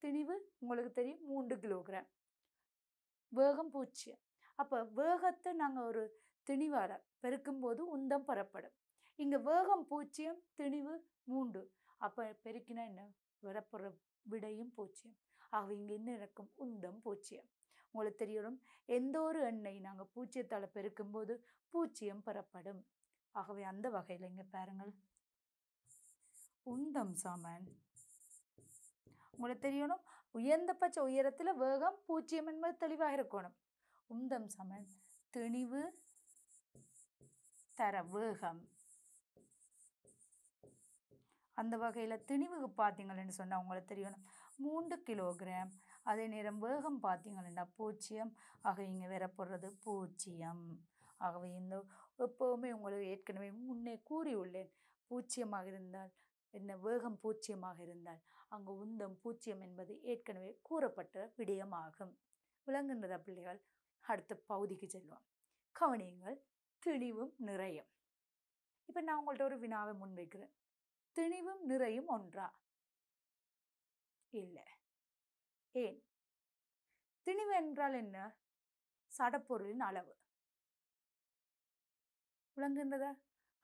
Speaker 1: திணிவு உங்களுக்கு தெரியும் 3 கிலோகிராம், வேகம் பூஜ்ஜியம். அப்போ வேகத்தை நாங்கள் ஒரு திணிவால் பெருக்கும்போது உந்தம் பெறப்படும். இங்கே வேகம் பூஜ்ஜியம், திணிவு 3, அப்போ பெருக்கினா என்ன வரப்போகிற விடையும் பூஜ்ஜியம். ஆகவே இங்கே என்ன நடக்கும், உந்தம் பூஜ்ஜியம். உங்களுக்கு தெரியணும் எந்த ஒரு எண்ணை நாங்கள் பூஜ்ஜியத்தால் பெருக்கும்போது பூஜ்ஜியம் பெறப்படும். ஆகவே அந்த வகையில் இங்கே பாருங்கள் உந்தம் சமன் உங்களுக்கு தெரியணும் உயர்ந்தபட்ச உயரத்தில் வேகம் பூஜ்ஜியம் என்பது தெளிவாக இருக்கணும். உந்தம் சமன் திணிவு தர வேகம். அந்த வகையில் திணிவுக்கு பார்த்தீங்கன்னு சொன்னால் உங்களுக்கு தெரியணும் 3 கிலோகிராம். அதே நேரம் வேகம் பார்த்தீங்கன்னா பூஜ்ஜியம். ஆக இங்கே வரப்போடுறது பூஜ்ஜியம். ஆகவே இந்த எப்போவுமே உங்களுக்கு ஏற்கனவே முன்னே கூறியுள்ளேன், பூஜ்ஜியமாக இருந்தால் என்ன, வேகம் பூஜ்ஜியமாக இருந்தால் அங்கு உந்தம் பூஜ்ஜியம் என்பது ஏற்கனவே கூறப்பட்ட விடயமாகும். விளங்குகின்றதா பிள்ளைகள்? அடுத்த பகுதிக்கு செல்வோம். கவனியுங்கள், திணிவும் நிறையும். இப்போ நான் உங்கள்கிட்ட ஒரு வினாவை முன்வைக்கிறேன், திணிவும் நிறையும் ஒன்றா? இல்லை. ஏன்? திணிவு என்றால் என்ன, சடப்பொருளின் அளவு. விளங்குகின்றதா?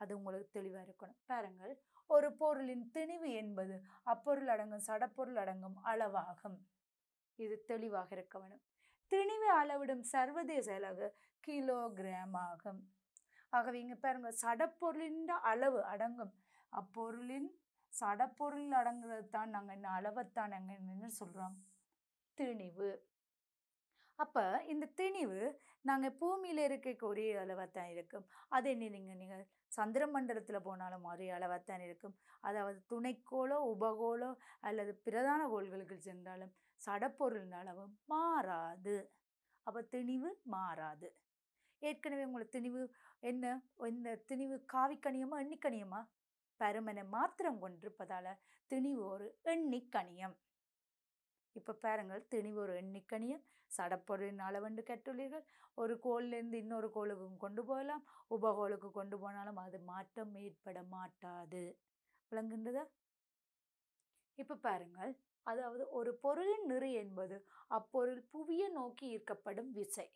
Speaker 1: அது உங்களுக்கு தெளிவாக இருக்கணும். பாருங்கள், ஒரு பொருளின் திணிவு என்பது அப்பொருள் அடங்கும் சடப்பொருள் அடங்கும் அளவாகும். இது தெளிவாக இருக்க வேண்டும். திணிவை அளவிடும் சர்வதேச அலகு கிலோகிராம் ஆகும். ஆகவே இங்கே பாருங்க, சடப்பொருளின் அளவு அடங்கும் அப்பொருளின் சடப்பொருள் அடங்குறது தான் நாங்கள் என்ன அளவைத்தான் நாங்கள் என்ன சொல்கிறோம், திணிவு. அப்போ இந்த திணிவு நாங்கள் பூமியில் இருக்க ஒரே அளவாகத்தான் இருக்கும். அதே நீங்கள் சந்திர மண்டலத்தில் போனாலும் ஒரே அளவாகத்தான் இருக்கும். அதாவது துணைக்கோளோ உபகோளோ அல்லது பிரதான கோள்களுக்கு சென்றாலும் சடப்பொருளின் அளவு மாறாது. அப்போ திணிவு மாறாது. ஏற்கனவே உங்களுக்கு திணிவு என்ன, இந்த திணிவு காவிக்கணியமா எண்ணிக்கணியமா? பருமனை மாத்திரம் கொண்டிருப்பதால் திணிவு ஒரு எண்ணிக்கணியம். இப்போ பாருங்கள், திணிவு ஒரு எண்ணிக்கணியம், சடப்பொருளின் அளவென்று கற்றுள்ளீர்கள். ஒரு கோளிலிருந்து இன்னொரு கோளுக்கு கொண்டு போகலாம், உபகோளுக்கு கொண்டு போனாலும் அது மாற்றம் ஏற்பட மாட்டாது. விளங்குகின்றதா? இப்போ பாருங்கள், அதாவது ஒரு பொருளின் நிறை என்பது அப்பொருள் புவியை நோக்கி ஈர்க்கப்படும் விசை.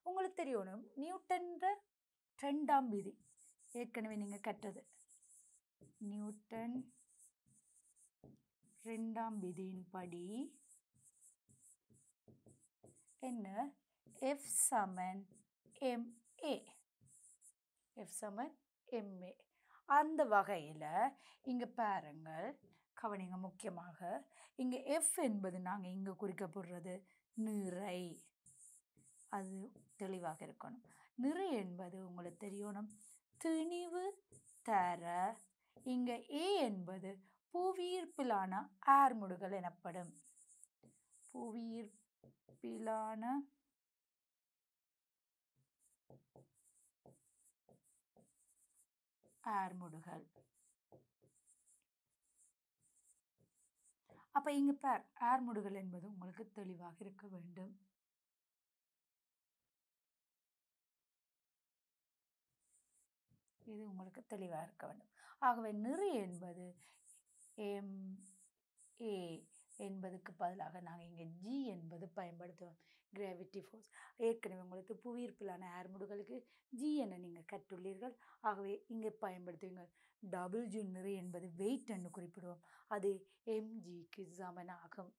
Speaker 1: உங்களுக்கு தெரியணும் நியூட்டன் 2ஆம் விதி, ஏற்கனவே நீங்கள் கற்றது. நியூட்டன் 2ஆம் விதியின்படி என்ன, F சமன் ma. F சமன் ma. அந்த வகையில் இங்கே பாருங்கள், கவனிங்க, முக்கியமாக இங்கே எஃப் என்பது நாங்கள் இங்கே குறிக்கப்படுறது நிறை. அது தெளிவாக இருக்கணும். நிறை என்பது உங்களுக்கு தெரியணும் திணிவு தர. இங்கே ஏ என்பது புவியீர்ப்பிலான ஆர்முடுகள் எனப்படும். புவியீர்ப்பிலான ஆர்முடுகள். அப்ப இங்க பார், ஆர்முடுகள் என்பது உங்களுக்கு தெளிவாக இருக்க வேண்டும். இது உங்களுக்கு தெளிவாக இருக்க வேண்டும். ஆகவே நிறை என்பது எம் ஏ என்பதுக்கு பதிலாக நாங்கள் இங்கே ஜி என்பது பயன்படுத்துவோம். Gravity force. ஏற்கனவே உங்களுக்கு புவியீர்ப்பிலான ஆர்முடுகளுக்கு ஜி என நீங்கள் கற்றுள்ளீர்கள். ஆகவே இங்கே பயன்படுத்துவீங்க. டபிள்யூ நிறை என்பது வெயிட் என்று குறிப்பிடுவோம். அது எம்ஜிக்கு சமனாகும்.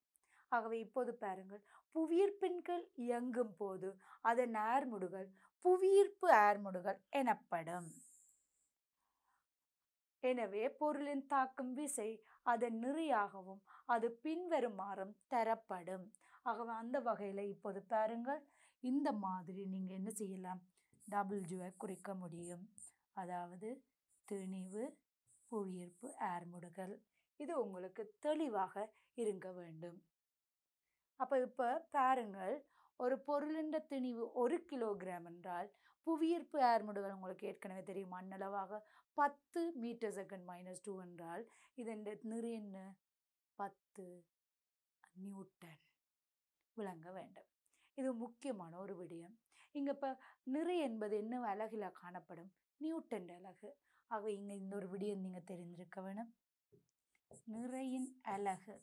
Speaker 1: ஆகவே இப்போது பாருங்கள், புவியீர்ப்பின்கள் இயங்கும் போது அதன் ஆர்முடுகள் புவியீர்ப்பு ஆர்முடுகள் எனப்படும். எனவே பொருளின் தாக்கும் விசை அதன் நிறையாகவும் அது பின்வருமாறும் தரப்படும். ஆகவே அந்த வகையில் இப்போது பாருங்கள், இந்த மாதிரி நீங்கள் என்ன செய்யலாம், டபிள்யூவை குறிக்க முடியும். அதாவது திணிவு புவியீர்ப்பு ஆர்முடுகள். இது உங்களுக்கு தெளிவாக இருக்க வேண்டும். அப்போ இப்போ பாருங்கள், ஒரு பொருளின் திணிவு 1 கிலோகிராம் என்றால் புவியீர்ப்பு ஆர்முடுகள் உங்களுக்கு ஏற்கனவே தெரியும், அன்னளவாக 10 m/s-2 என்றால் இதன் நிறை என்ன, 10 நியூட்டன் விளங்க வேண்டும். இது முக்கியமான ஒரு விடயம். இங்கே இப்போ நிறை என்பது என்ன அலகில் காணப்படும், நியூட்டன் அலகு. ஆகவே இங்கே இந்த ஒரு விடயம் நீங்கள் தெரிந்திருக்க வேணும். நிறையின் அலகு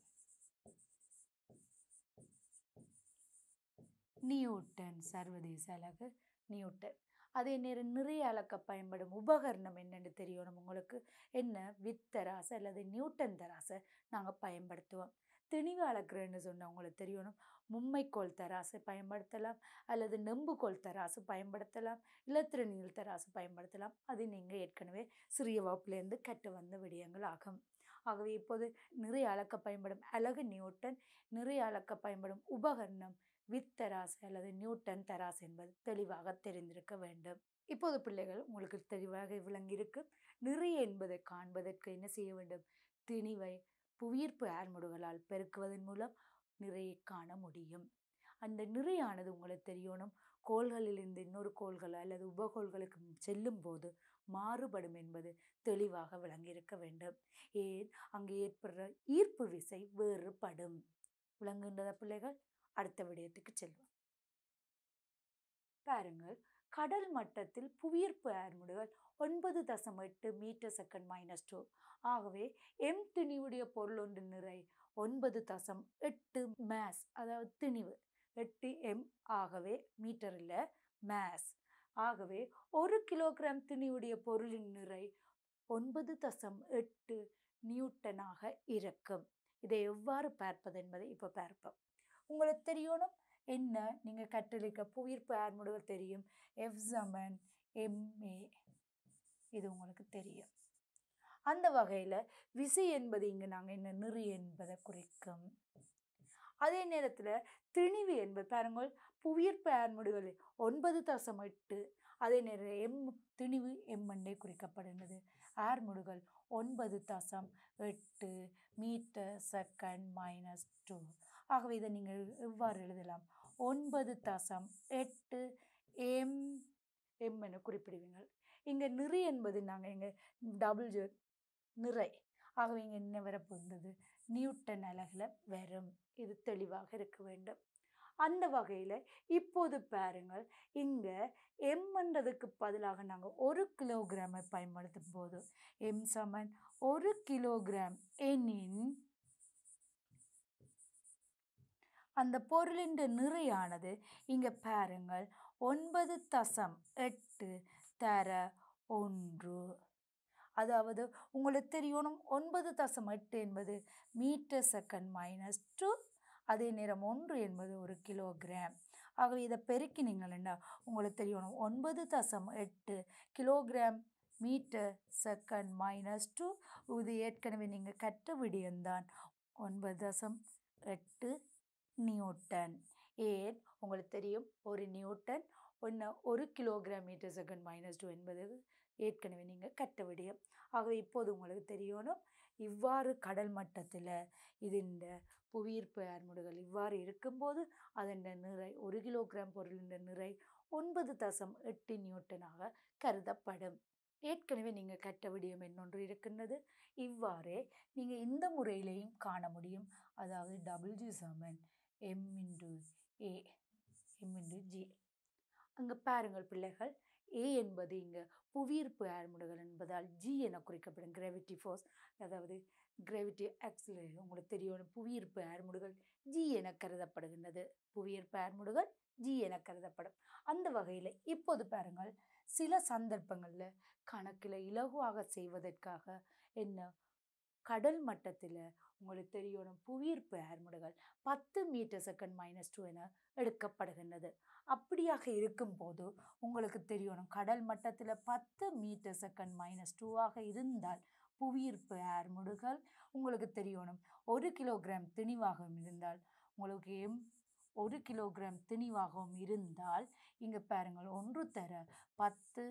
Speaker 1: நியூட்டன், சர்வதேச அலகு நியூட்டன். அதே நேரம் நிறைய அளக்க பயன்படும் உபகரணம் என்னென்னு தெரியணும் உங்களுக்கு. என்ன, வித்தராசு அல்லது நியூட்டன் தராசை நாங்கள் பயன்படுத்துவோம். திணிவு அளக்குறேன்னு சொன்னால் உங்களுக்கு தெரியணும், மும்மைக்கோள் தராசு பயன்படுத்தலாம், அல்லது நெம்புகோள் தராசு பயன்படுத்தலாம், இலத்திரனியல் தராசு பயன்படுத்தலாம். அது நீங்கள் ஏற்கனவே சிறிய வகுப்புலேருந்து கற்று வந்த விடயங்கள் ஆகும். ஆகவே இப்போது நிறைய அளக்க பயன்படும் அலகு நியூட்டன், நிறைய அளக்க பயன்படும் உபகரணம் வித்தராசு அல்லது நியூட்டன் தராசு என்பது தெளிவாக தெரிந்திருக்க வேண்டும். இப்போது பிள்ளைகள் உங்களுக்கு தெளிவாக விளங்கியிருக்கு. நிறை என்பதை காண்பதற்கு என்ன செய்ய வேண்டும், திணிவை புவியீர்ப்பு ஆர்முடுகளால் பெருக்குவதன் மூலம் நிறையை காண முடியும். அந்த நிறையானது உங்களுக்கு தெரியணும், கோள்களிலிருந்து இன்னொரு கோள்கள் அல்லது உபகோள்களுக்கு செல்லும் போது மாறுபடும் என்பது தெளிவாக விளங்கியிருக்க வேண்டும். ஏன், அங்கே ஏற்படுற ஈர்ப்பு விசை வேறுபடும். விளங்குகின்றதா பிள்ளைகள்? அடுத்த விடயத்துக்கு செல்வோம். பாருங்கள், கடல் மட்டத்தில் புவியீர்ப்பு ஆர்முடுகள் 9.8 m/s-2. ஆகவே எம் திணிவுடைய பொருள் ஒன்று நிறை 9.8 மாஸ், அதாவது திணிவு 8 m. ஆகவே மீட்டர் இல்லை, மாஸ். ஆகவே 1 கிலோகிராம் திணிவுடைய பொருளின் நிறை 9.8 நியூட்டனாக இருக்கும். இதை எவ்வாறு பார்ப்பது என்பதை இப்போ பார்ப்போம். உங்களுக்கு தெரியணும் என்ன, நீங்கள் கற்றளிக்க புவியீர்ப்பு ஆர்முடுகள் தெரியும், F = ma. இது உங்களுக்கு தெரியும். அந்த வகையில் விசை என்பது இங்கே நாங்கள் என்ன, நிறை என்பதை குறிக்கும். அதே நேரத்தில் திணிவு என்பது பாருங்கள், புவியீர்ப்பு ஆர்முடுகள் 9.8, அதே நேரம் எம் திணிவு எம் என்றே குறிக்கப்படுகிறது. ஆர்முடுகள் 9.8 m/s-2. ஆகவே இதை நீங்கள் எவ்வாறு எழுதலாம், 9.8 m என குறிப்பிடுவீங்கள். இங்கே நிறை என்பது நாங்கள் இங்கே டபிள்யூ நிறை. ஆகவே இங்கே என்ன வரப்போகிறது, நியூட்டன் அலகில் வரும். இது தெளிவாக இருக்க வேண்டும். அந்த வகையில் இப்போது பாருங்கள், இங்கே எம் என்றதுக்கு பதிலாக நாங்கள் 1 கிலோகிராமை பயன்படுத்தும் போது எம் = 1 கிலோகிராம் எனின் அந்த பொருளின் நிறையானது இங்கே பாருங்கள் 9.8 தர 1. அதாவது உங்களுக்கு தெரியணும், 9.8 என்பது m/s-2. அதே நேரம் 1 என்பது 1 கிலோகிராம். ஆகவே இதை பெருக்கினீங்கன்னா உங்களுக்கு தெரியணும், 9.8 கிலோகிராம் மீட்டர் செகண்ட் -2. இது ஏற்கனவே நீங்கள் கற்ற விடயம்தான். 9.8 நியூட்டன். ஏன் உங்களுக்கு தெரியும், ஒரு நியூட்டன் ஒரு கிலோகிராம் மீட்டர் செகண்ட் -2 என்பது ஏற்கனவே நீங்கள் கற்ற விடயம். ஆகவே இப்போது உங்களுக்கு தெரியணும், இவ்வாறு கடல் மட்டத்தில் இந்த புவியீர்ப்பு ஏர்முடுகள் இவ்வாறு இருக்கும்போது அதன் நிறை, ஒரு கிலோகிராம் பொருளின் நிறை 9.8 நியூட்டனாக கருதப்படும். ஏற்கனவே நீங்கள் கற்ற விடயம் இன்னொன்று இருக்கின்றது. இவ்வாறே நீங்கள் இந்த முறையிலையும் காண முடியும். அதாவது W சமன் m×a m×g. அங்கே பாருங்கள் பிள்ளைகள், A என்பது இங்கே புவியீர்ப்பு ஏர்முடுகள் என்பதால் G என குறிக்கப்படும் கிராவிட்டி ஃபோர்ஸ், அதாவது கிராவிட்டி ஆக்சிலரேஷன். உங்களுக்கு தெரியும், புவியீர்ப்பு ஏர்முடுகள் G என கருதப்படுகின்றது. புவியீர்ப்பு ஏர்முடுகள் G என கருதப்படும். அந்த வகையில் இப்போது பாருங்கள், சில சந்தர்ப்பங்களில் கணக்கில் இலகுவாக செய்வதற்காக என்ன, கடல் மட்டத்தில் உங்களுக்கு தெரியணும் புவியீர்ப்பு ஏர்முடுகள் 10 மீட்டர் செகண்ட் -2 என எடுக்கப்படுகின்றது. அப்படியாக இருக்கும்போது உங்களுக்கு தெரியணும், கடல் மட்டத்தில் 10 மீட்டர் செகண்ட் -2ஆக இருந்தால் புவியீர்ப்பு ஏர்முடுகள் உங்களுக்கு தெரியணும் 1 கிலோகிராம் திணிவாகவும் இருந்தால், உங்களுக்கு 1 கிலோகிராம் திணிவாகவும் இருந்தால், இங்கே பாருங்கள் 1 தர 10,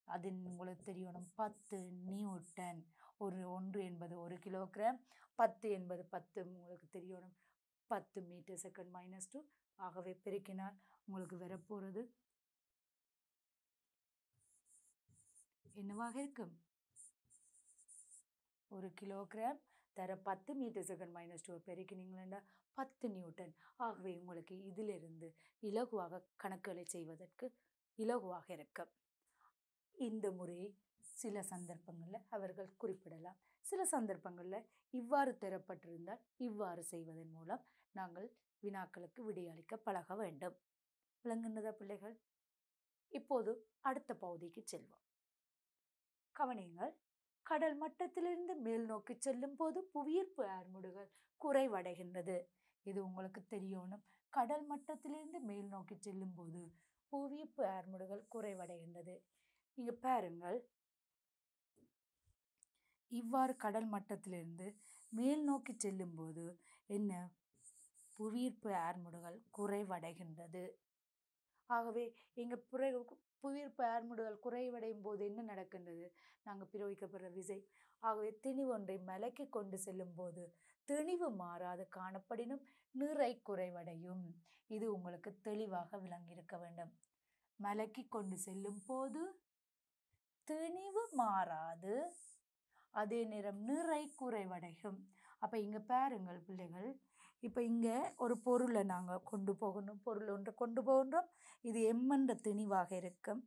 Speaker 1: அது உங்களுக்கு தெரியணும் 10 நியூட்டன். 1 என்பது 1 கிலோகிராம், 10 என்பது 10 உங்களுக்கு தெரியணும் 10 மீட்டர் செகண்ட் -2. ஆகவே பெருக்கினால் உங்களுக்கு வரப்போகிறது என்னவாக இருக்கும், 1 கிலோகிராம் தர 10 மீட்டர் செகண்ட் -2 பெருக்கினீங்களா 10 நியூட்டன். ஆகவே உங்களுக்கு இதிலிருந்து இலகுவாக கணக்குகளை செய்வதற்கு இலகுவாக இருக்கும். இந்த முறையை சில சந்தர்ப்பங்களில் அவர்கள் குறிப்பிடலாம். சில சந்தர்ப்பங்களில் இவ்வாறு தரப்பட்டிருந்தால் இவ்வாறு செய்வதன் மூலம் நாங்கள் வினாக்களுக்கு விடையளிக்க பழக வேண்டும். விளங்குகிறதா பிள்ளைகள்? இப்போது அடுத்த பகுதிக்கு செல்வோம். கவனியுங்கள், கடல் மட்டத்திலிருந்து மேல் நோக்கி செல்லும் போது புவியீர்ப்பு ஏர்முடுகள் குறைவடைகின்றது. இது உங்களுக்கு தெரியணும், கடல் மட்டத்திலிருந்து மேல் நோக்கி செல்லும் போது புவியீர்ப்பு ஏர்முடுகள் குறைவடைகின்றது. இங்க பாருங்கள், இவ்வாறு கடல் மட்டத்திலிருந்து மேல் நோக்கி செல்லும் போது என்ன, புவியீர்ப்பு ஏர்முடுகள் குறைவடைகின்றது. ஆகவே இங்கே புவியீர்ப்பு ஏர்முடுகள் குறைவடையும் போது என்ன நடக்கின்றது, நாங்கள் பிரயோகிக்கப்படுற விசை. ஆகவே திணிவு ஒன்றை மலைக்கு கொண்டு செல்லும் போது திணிவு மாறாது காணப்படினும் நிறை குறைவடையும். இது உங்களுக்கு தெளிவாக விளங்கியிருக்க வேண்டும். மலைக்கு கொண்டு செல்லும் போது திணிவு மாறாது, அதே நேரம் நிறை குறைவடையும். அப்போ இங்கே பாருங்கள் பிள்ளைகள், இப்போ இங்கே ஒரு பொருளை நாங்கள் கொண்டு போகணும், பொருள் ஒன்று கொண்டு போகின்றோம். இது m என்ற திணிவாக இருக்கும்,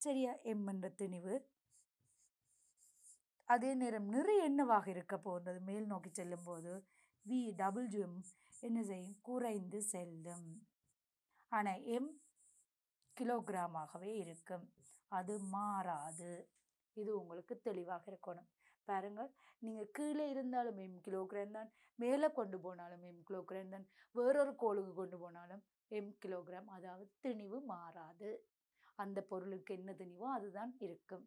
Speaker 1: சரியா, m என்ற திணிவு. அதே நேரம் நிறை என்னவாக இருக்க போகிறது, மேல் நோக்கி செல்லும் போது VW என்ன செய்யும், குறைந்து செல்லும். ஆனால் m கிலோகிராமாகவே இருக்கும், அது மாறாது. இது உங்களுக்கு தெளிவாக இருக்கணும். பாருங்கள், நீங்கள் கீழே இருந்தாலும் m கிலோகிராம் தான், மேலே கொண்டு போனாலும் m கிலோகிராம் தான், வேறொரு கோளுக்கு கொண்டு போனாலும் m கிலோகிராம். அதாவது திணிவு மாறாது. அந்த பொருளுக்கு என்ன திணிவோ அதுதான் இருக்கும்.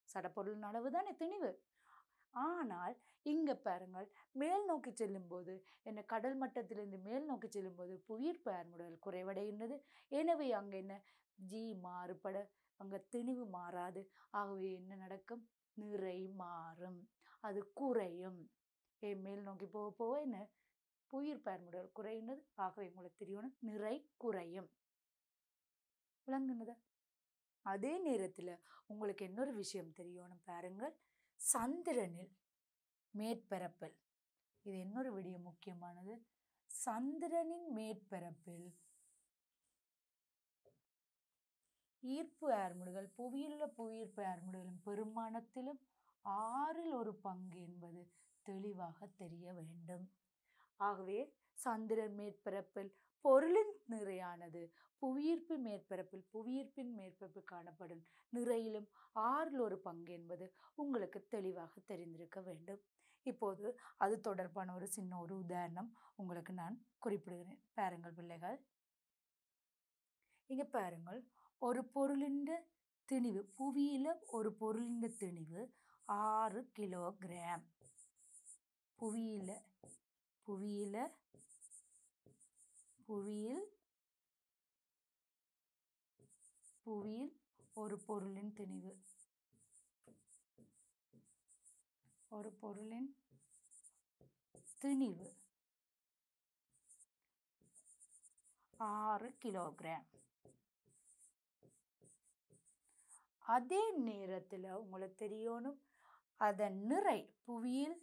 Speaker 1: சடப்பொருளின் அளவு தானே திணிவு. ஆனால் இங்கே பாருங்கள், மேல் நோக்கி செல்லும் போது என்ன, கடல் மட்டத்திலிருந்து மேல் நோக்கி செல்லும் போது புவியீர்ப்பு ஏர்முடுகள் குறைவடைகின்றது. எனவே அங்கே என்ன, G மாறுபட, அங்கே திணிவு மாறாது. ஆகவே என்ன நடக்கும், நிறை மாறும், அது குறையும். மேல் நோக்கி போக போக என்ன, புவியீர்ப்பு ஏர்முடுகள் குறைகின்றது. ஆகவே உங்களுக்கு தெரியணும், நிறை குறையும். விளங்குனதா? அதே நேரத்தில் உங்களுக்கு இன்னொரு விஷயம் தெரியணும் பாருங்கள், சந்திரனில் மேற்பரப்பில், இது இன்னொரு விடயம் முக்கியமானது, சந்திரனின் மேற்பரப்பில் ஈர்ப்பு ஏர்முடுகள், புவியிலுள்ள புவியீர்ப்பு ஏர்முடுகளின் பெருமானத்திலும் 1/6 என்பது தெளிவாக தெரிய வேண்டும். ஆகவே சந்திரன் மேற்பரப்பில் பொருளின் நிறையானது புவியீர்ப்பின் மேற்பரப்பில் காணப்படும் நிறையிலும் 1/6 என்பது உங்களுக்கு தெளிவாக தெரிந்திருக்க வேண்டும். இப்போது அது தொடர்பான ஒரு சின்ன ஒரு உதாரணம் உங்களுக்கு நான் குறிப்பிடுகிறேன். பாருங்கள் பிள்ளைகள், இங்கே பாருங்கள், ஒரு பொருளின் திணிவு புவியில ஒரு பொருளின் திணிவு 6 கிலோகிராம். புவியில புவியில புவியில் புவியில் ஒரு பொருளின் திணிவு ஒரு பொருளின் திணிவு 6 கிலோகிராம். அதே நேரத்தில் உங்களுக்கு தெரியணும் அதன் நிறை புவியில்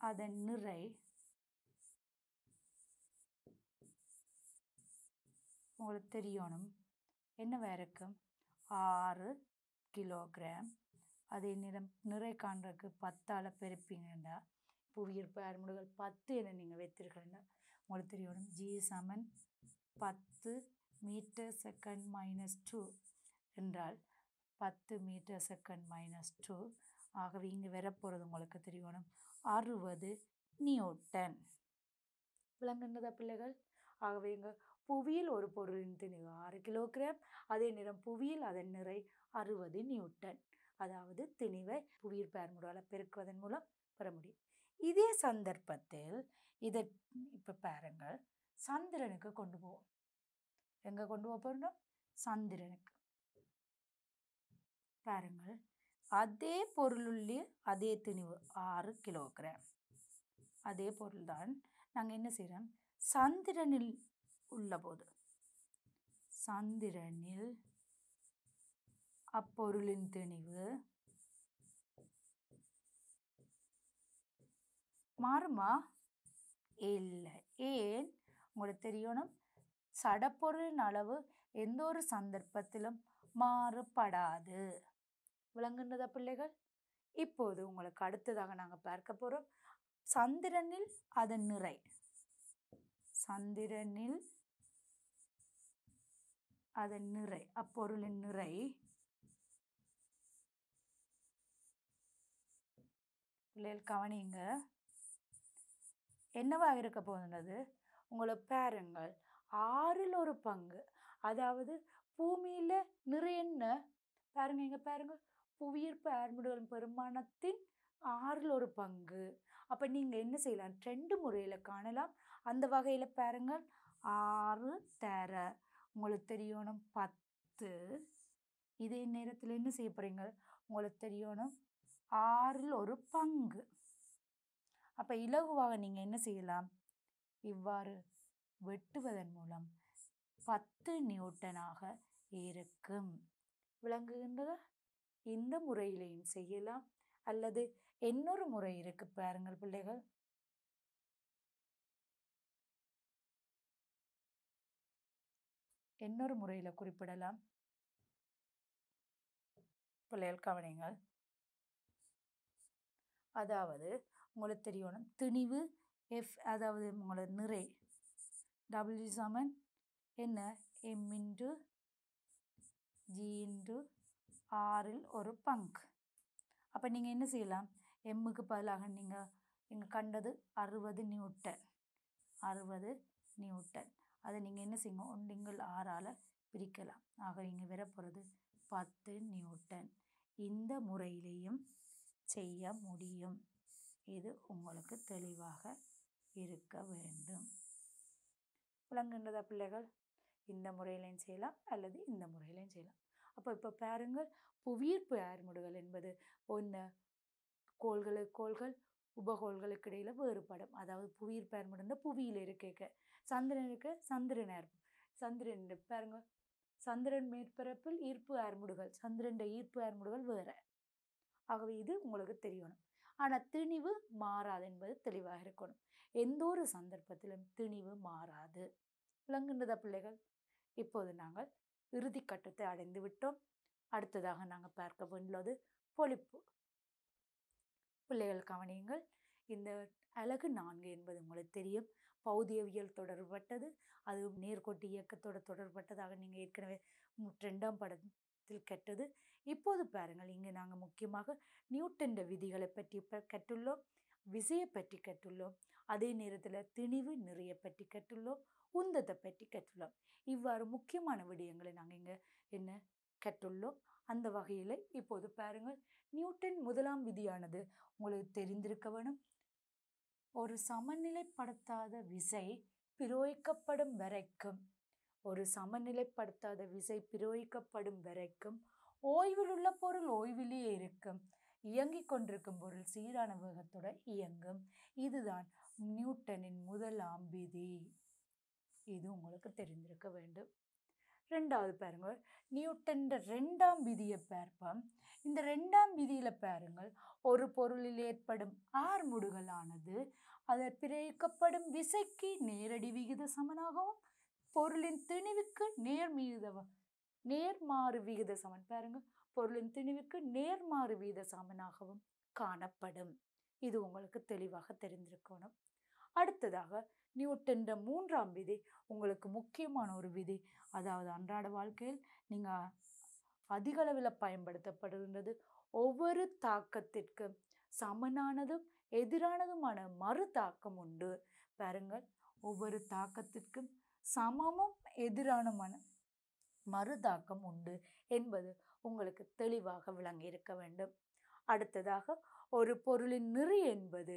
Speaker 1: அதன் நிறை உங்களுக்கு தெரியணும் என்னவா இருக்கும் 6 கிலோகிராம். அதே நிறை காண்றதுக்கு 10ஆல் பெருப்பீங்கன்னா புவியீர்ப்பு அருமுடுகள் 10 என நீங்கள் வைத்திருக்கிறீங்க. உங்களுக்கு தெரியணும் G சமன் 10 மீட்டர் செகண்ட் -2 என்றால் 10 மீட்டர் செகண்ட் -2. ஆகவே இங்கே வரப்போகிறது உங்களுக்கு தெரியணும் 60 நியூட்டன். விளங்குகிறதா பிள்ளைகள்? ஆகவே இங்கே புவியில் ஒரு பொருளின் திணிவு 6 கிலோகிராம். அதே நேரம் புவியில் அதன் நிறை 60 நியூட்டன். அதாவது திணிவை புவியீர்ப்பு அருமுடுகளால் பெருக்குவதன் மூலம் பெற முடியும். இதே சந்தர்ப்பத்தில் இதை இப்போ பாருங்கள், சந்திரனுக்கு கொண்டு போவோம். எங்கே கொண்டு போக போகிறோம்? சந்திரனுக்கு. பாருங்கள், அதே பொருளுள்ளே அதே திணிவு 6 கிலோகிராம். அதே பொருள் தான் நாங்கள் என்ன செய்கிறோம், சந்திரனில் உள்ள போது சந்திரனில் அப்பொருளின் திணிவு மாறுமா? இல்லை. ஏன்? உங்களுக்கு தெரியணும் சடப்பொருளின் அளவு எந்த ஒரு சந்தர்ப்பத்திலும் மாறுபடாது. விளங்குகிறதா பிள்ளைகள்? இப்போது உங்களுக்கு அடுத்ததாக நாங்கள் பார்க்க போகிறோம் சந்திரனில் அதன் நிறை. சந்திரனில் அதன் நிறை அப்பொருளின் நிறை பிள்ளைகள் கவனிங்க என்னவாக இருக்க போகிறது. உங்களை பாருங்கள் 6ல் ஒரு பங்கு. அதாவது பூமியில் நிறை என்ன பாருங்க, இங்கே பாருங்க, புவியீர்ப்பு அருமுடுகளின் பெருமானத்தின் 6ல் ஒரு பங்கு. அப்போ நீங்கள் என்ன செய்யலாம், 2 முறையில் காணலாம். அந்த வகையில் பாருங்கள் 6 தர உங்களுக்கு தெரியணும் 10. இதே நேரத்தில் என்ன செய்ய போகிறீங்க, உங்களுக்கு தெரியணும் 6ல் ஒரு பங்கு. அப்போ இலகுவாக நீங்கள் என்ன செய்யலாம், இவ்வாறு வெட்டுவதன் மூலம் 10 நியூட்டனாக இருக்கும். விளங்குகின்றதா? இந்த முறையிலையும் செய்யலாம், அல்லது இன்னொரு முறை இருக்கு பாருங்கள் பிள்ளைகள். இன்னொரு முறையில் குறிப்பிடலாம். பிள்ளைகள் கவனிங்கள். அதாவது உங்களுக்கு தெரியணும் திணிவு எஃப், அதாவது உங்களோட நிறை W சமன் என்ன M × G × Rல் ஒரு பங்கு. அப்போ நீங்கள் என்ன செய்யலாம், எம்முக்கு பதிலாக நீங்கள் இங்கே கண்டது 60 நியூட்டன். 60 நியூட்டன் அதை நீங்கள் என்ன செய்யுங்க, 1/6ஆல் பிரிக்கலாம். ஆக இங்கே வரப்போகிறது 10 நியூட்டன். இந்த முறையிலையும் செய்ய முடியும். இது உங்களுக்கு தெளிவாக இருக்க வேண்டும். விளங்குகின்றதா பிள்ளைகள்? இந்த முறையிலையும் செய்யலாம், அல்லது இந்த முறையிலையும் செய்யலாம். அப்போ இப்போ பாருங்கள், புவியீர்ப்பு அருமுடுகள் என்பது ஒன்று கோள்கள் உபகோள்களுக்கு இடையில் வேறுபடும். அதாவது புவியீர்ப்பு அருமுடுன்னா புவியில் இருக்க, சந்திரனுக்கு சந்திரன் பாருங்க, சந்திரன் மேற்பரப்பில் ஈர்ப்பு அருமுடுகள், சந்திரன் ஈர்ப்பு அருமுடுகள் வேறு. ஆகவே இது உங்களுக்கு தெரியணும். ஆனால் திணிவு மாறாது என்பது தெளிவாக இருக்கணும். எந்த ஒரு சந்தர்ப்பத்திலும் திணிவு மாறாது. விளங்குகின்றதா பிள்ளைகள்? இப்போது நாங்கள் இறுதி கட்டத்தை அடைந்து விட்டோம். அடுத்ததாக நாங்கள் பார்க்க வேண்டியது பொழிப்பு. பிள்ளைகள் கவனியுங்கள். இந்த அலகு 4 என்பது உங்களுக்கு தெரியும், பௌதியவியல் தொடர்பட்டது. அது நேர்கோட்டு இயக்கத்தோடு தொடர்பட்டதாக நீங்கள் ஏற்கனவே 2ஆம் படத்தில் கற்றது. இப்போது பாருங்கள், இங்கே நாங்கள் முக்கியமாக நியூட்டன் விதிகளை பற்றி கற்றுள்ளோம். விசையை பற்றி கற்றுள்ளோம். அதே நேரத்தில் திணிவு நிறைய பற்றி கற்றுள்ளோம். உந்தத்தை பற்றி கற்றுள்ளோம். இவ்வாறு முக்கியமான விடயங்களை நாங்கள் இங்கே என்ன கற்றுள்ளோம். அந்த வகையில் இப்போது பாருங்கள், நியூட்டன் முதலாம் விதியானது உங்களுக்கு தெரிந்திருக்க வேணும். ஒரு சமநிலைப்படுத்தாத விசை பிரயோகிக்கப்படும் வரைக்கும் ஓய்வில் உள்ள பொருள் ஓய்விலேயே இருக்கும். இயங்கிக் கொண்டிருக்கும் பொருள் சீரான வேகத்துடன் இயங்கும். இதுதான் நியூட்டனின் முதலாம் விதி. இது உங்களுக்கு தெரிந்திருக்க வேண்டும். ரெண்டாவது பாருங்க, நியூட்டன் ரெண்டாம் விதியை பார்ப்போம். இந்த ரெண்டாம் விதியில பாருங்கள், ஒரு பொருளில் ஏற்படும் ஆர்முடுகலானது அதன் பிரயோகிக்கப்படும் விசைக்கு நேரடி விகித சமனாகவும் பொருளின் திணிவுக்கு நேர்மாறு விகித சமன் பாருங்க, பொருளின் திணிவுக்கு நேர்மாறு விகித சமனாகவும் காணப்படும். இது உங்களுக்கு தெளிவாக தெரிந்திருக்கணும். அடுத்ததாக நியூட்டன் மூன்றாம் விதி உங்களுக்கு முக்கியமான ஒரு விதி. அதாவது அன்றாட வாழ்க்கையில் நீங்கள் அதிக அளவில் பயன்படுத்தப்படுகின்றது. ஒவ்வொரு தாக்கத்திற்கும் சமனானதும் எதிரானதுமான மறு தாக்கம் உண்டு. பாருங்கள், ஒவ்வொரு தாக்கத்திற்கும் சமமும் எதிரானமான மறு தாக்கம் உண்டு என்பது உங்களுக்கு தெளிவாக விளங்கி இருக்க வேண்டும். அடுத்ததாக, ஒரு பொருளின் நிறை என்பது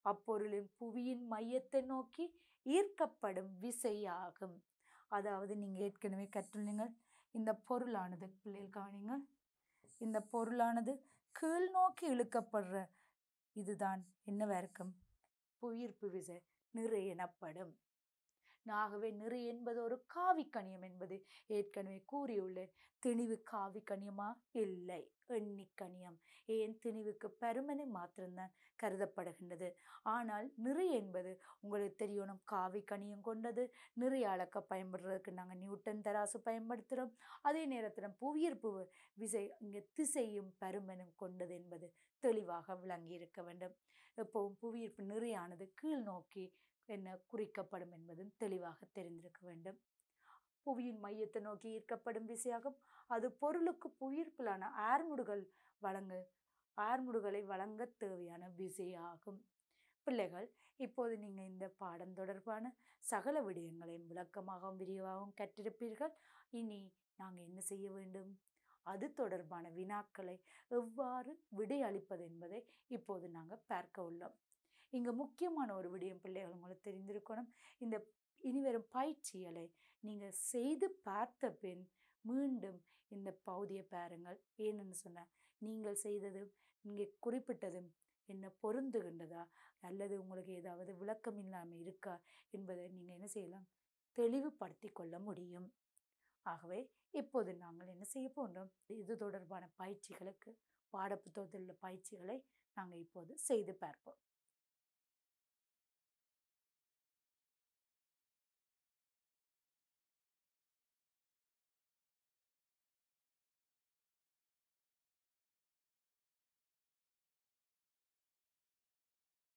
Speaker 1: அப்பொருளின் புவியின் மையத்தை நோக்கி ஈர்க்கப்படும் விசையாகும். அதாவது நீங்கள் ஏற்கனவே கற்றுள்ளீங்க, இந்த பொருளானது பிள்ளைகள் கவனிங்க, இந்த பொருளானது கீழ் நோக்கி இழுக்கப்படுற இதுதான் என்னவா இருக்கும்? புவியீர்ப்பு விசை நிறை எனப்படும். ஆகவே நிறை என்பது ஒரு காவிக்கணியம் என்பது ஏற்கனவே கூறியுள்ளேன். திணிவு காவிக்கணியமா? இல்லை, எண்ணிக்கணியம். ஏன்? திணிவுக்கு பருமனை மாத்திரம்தான் கருதப்படுகின்றது. ஆனால் நிறை என்பது உங்களுக்கு தெரியணும், காவிக்கணியம் கொண்டது. நிறை அளக்க பயன்படுறதுக்கு நாங்கள் நியூட்டன் தராசு பயன்படுத்துகிறோம். அதே நேரத்தில் புவியீர்ப்பு விசை இங்கே திசையும் பருமனும் கொண்டது என்பது தெளிவாக விளங்கி இருக்க வேண்டும். எப்பவும் புவியீர்ப்பு நிறையானது கீழ் நோக்கி என்ன குறிக்கப்படும் என்பதும் தெளிவாக தெரிந்திருக்க வேண்டும். புவியின் மையத்தை நோக்கி ஈர்க்கப்படும் விசையாகும். அது பொருளுக்கு புவியீர்ப்பிலான ஆர்முடுகளை வழங்க தேவையான விசையாகும். பிள்ளைகள், இப்போது நீங்கள் இந்த பாடம் தொடர்பான சகல விடயங்களையும் விளக்கமாகவும் விரிவாகவும் கற்றிருப்பீர்கள். இனி நாங்கள் என்ன செய்ய வேண்டும்? அது தொடர்பான வினாக்களை எவ்வாறு விடை அளிப்பது என்பதை இப்போது நாங்கள் பார்க்க உள்ளோம். இங்கே முக்கியமான ஒரு விடயம் பிள்ளைகள் உங்களுக்கு தெரிந்திருக்கணும். இந்த இனிவரும் பயிற்சிகளை நீங்கள் செய்து பார்த்த பின் மீண்டும் இந்த பகுதியை பாருங்கள். ஏன்னு சொன்னால், நீங்கள் செய்ததும் இங்கே குறிப்பிட்டதும் என்ன பொருந்துகின்றதா அல்லது உங்களுக்கு ஏதாவது விளக்கம் இல்லாமல் இருக்கா என்பதை நீங்கள் என்ன செய்யலாம்? தெளிவுபடுத்தி கொள்ள முடியும். ஆகவே இப்போது நாங்கள் என்ன செய்ய போன்றோம்? இது தொடர்பான பயிற்சிகளுக்கு பாடப்புத்தகத்தில் உள்ள பயிற்சிகளை நாங்கள் இப்போது செய்து பார்ப்போம்.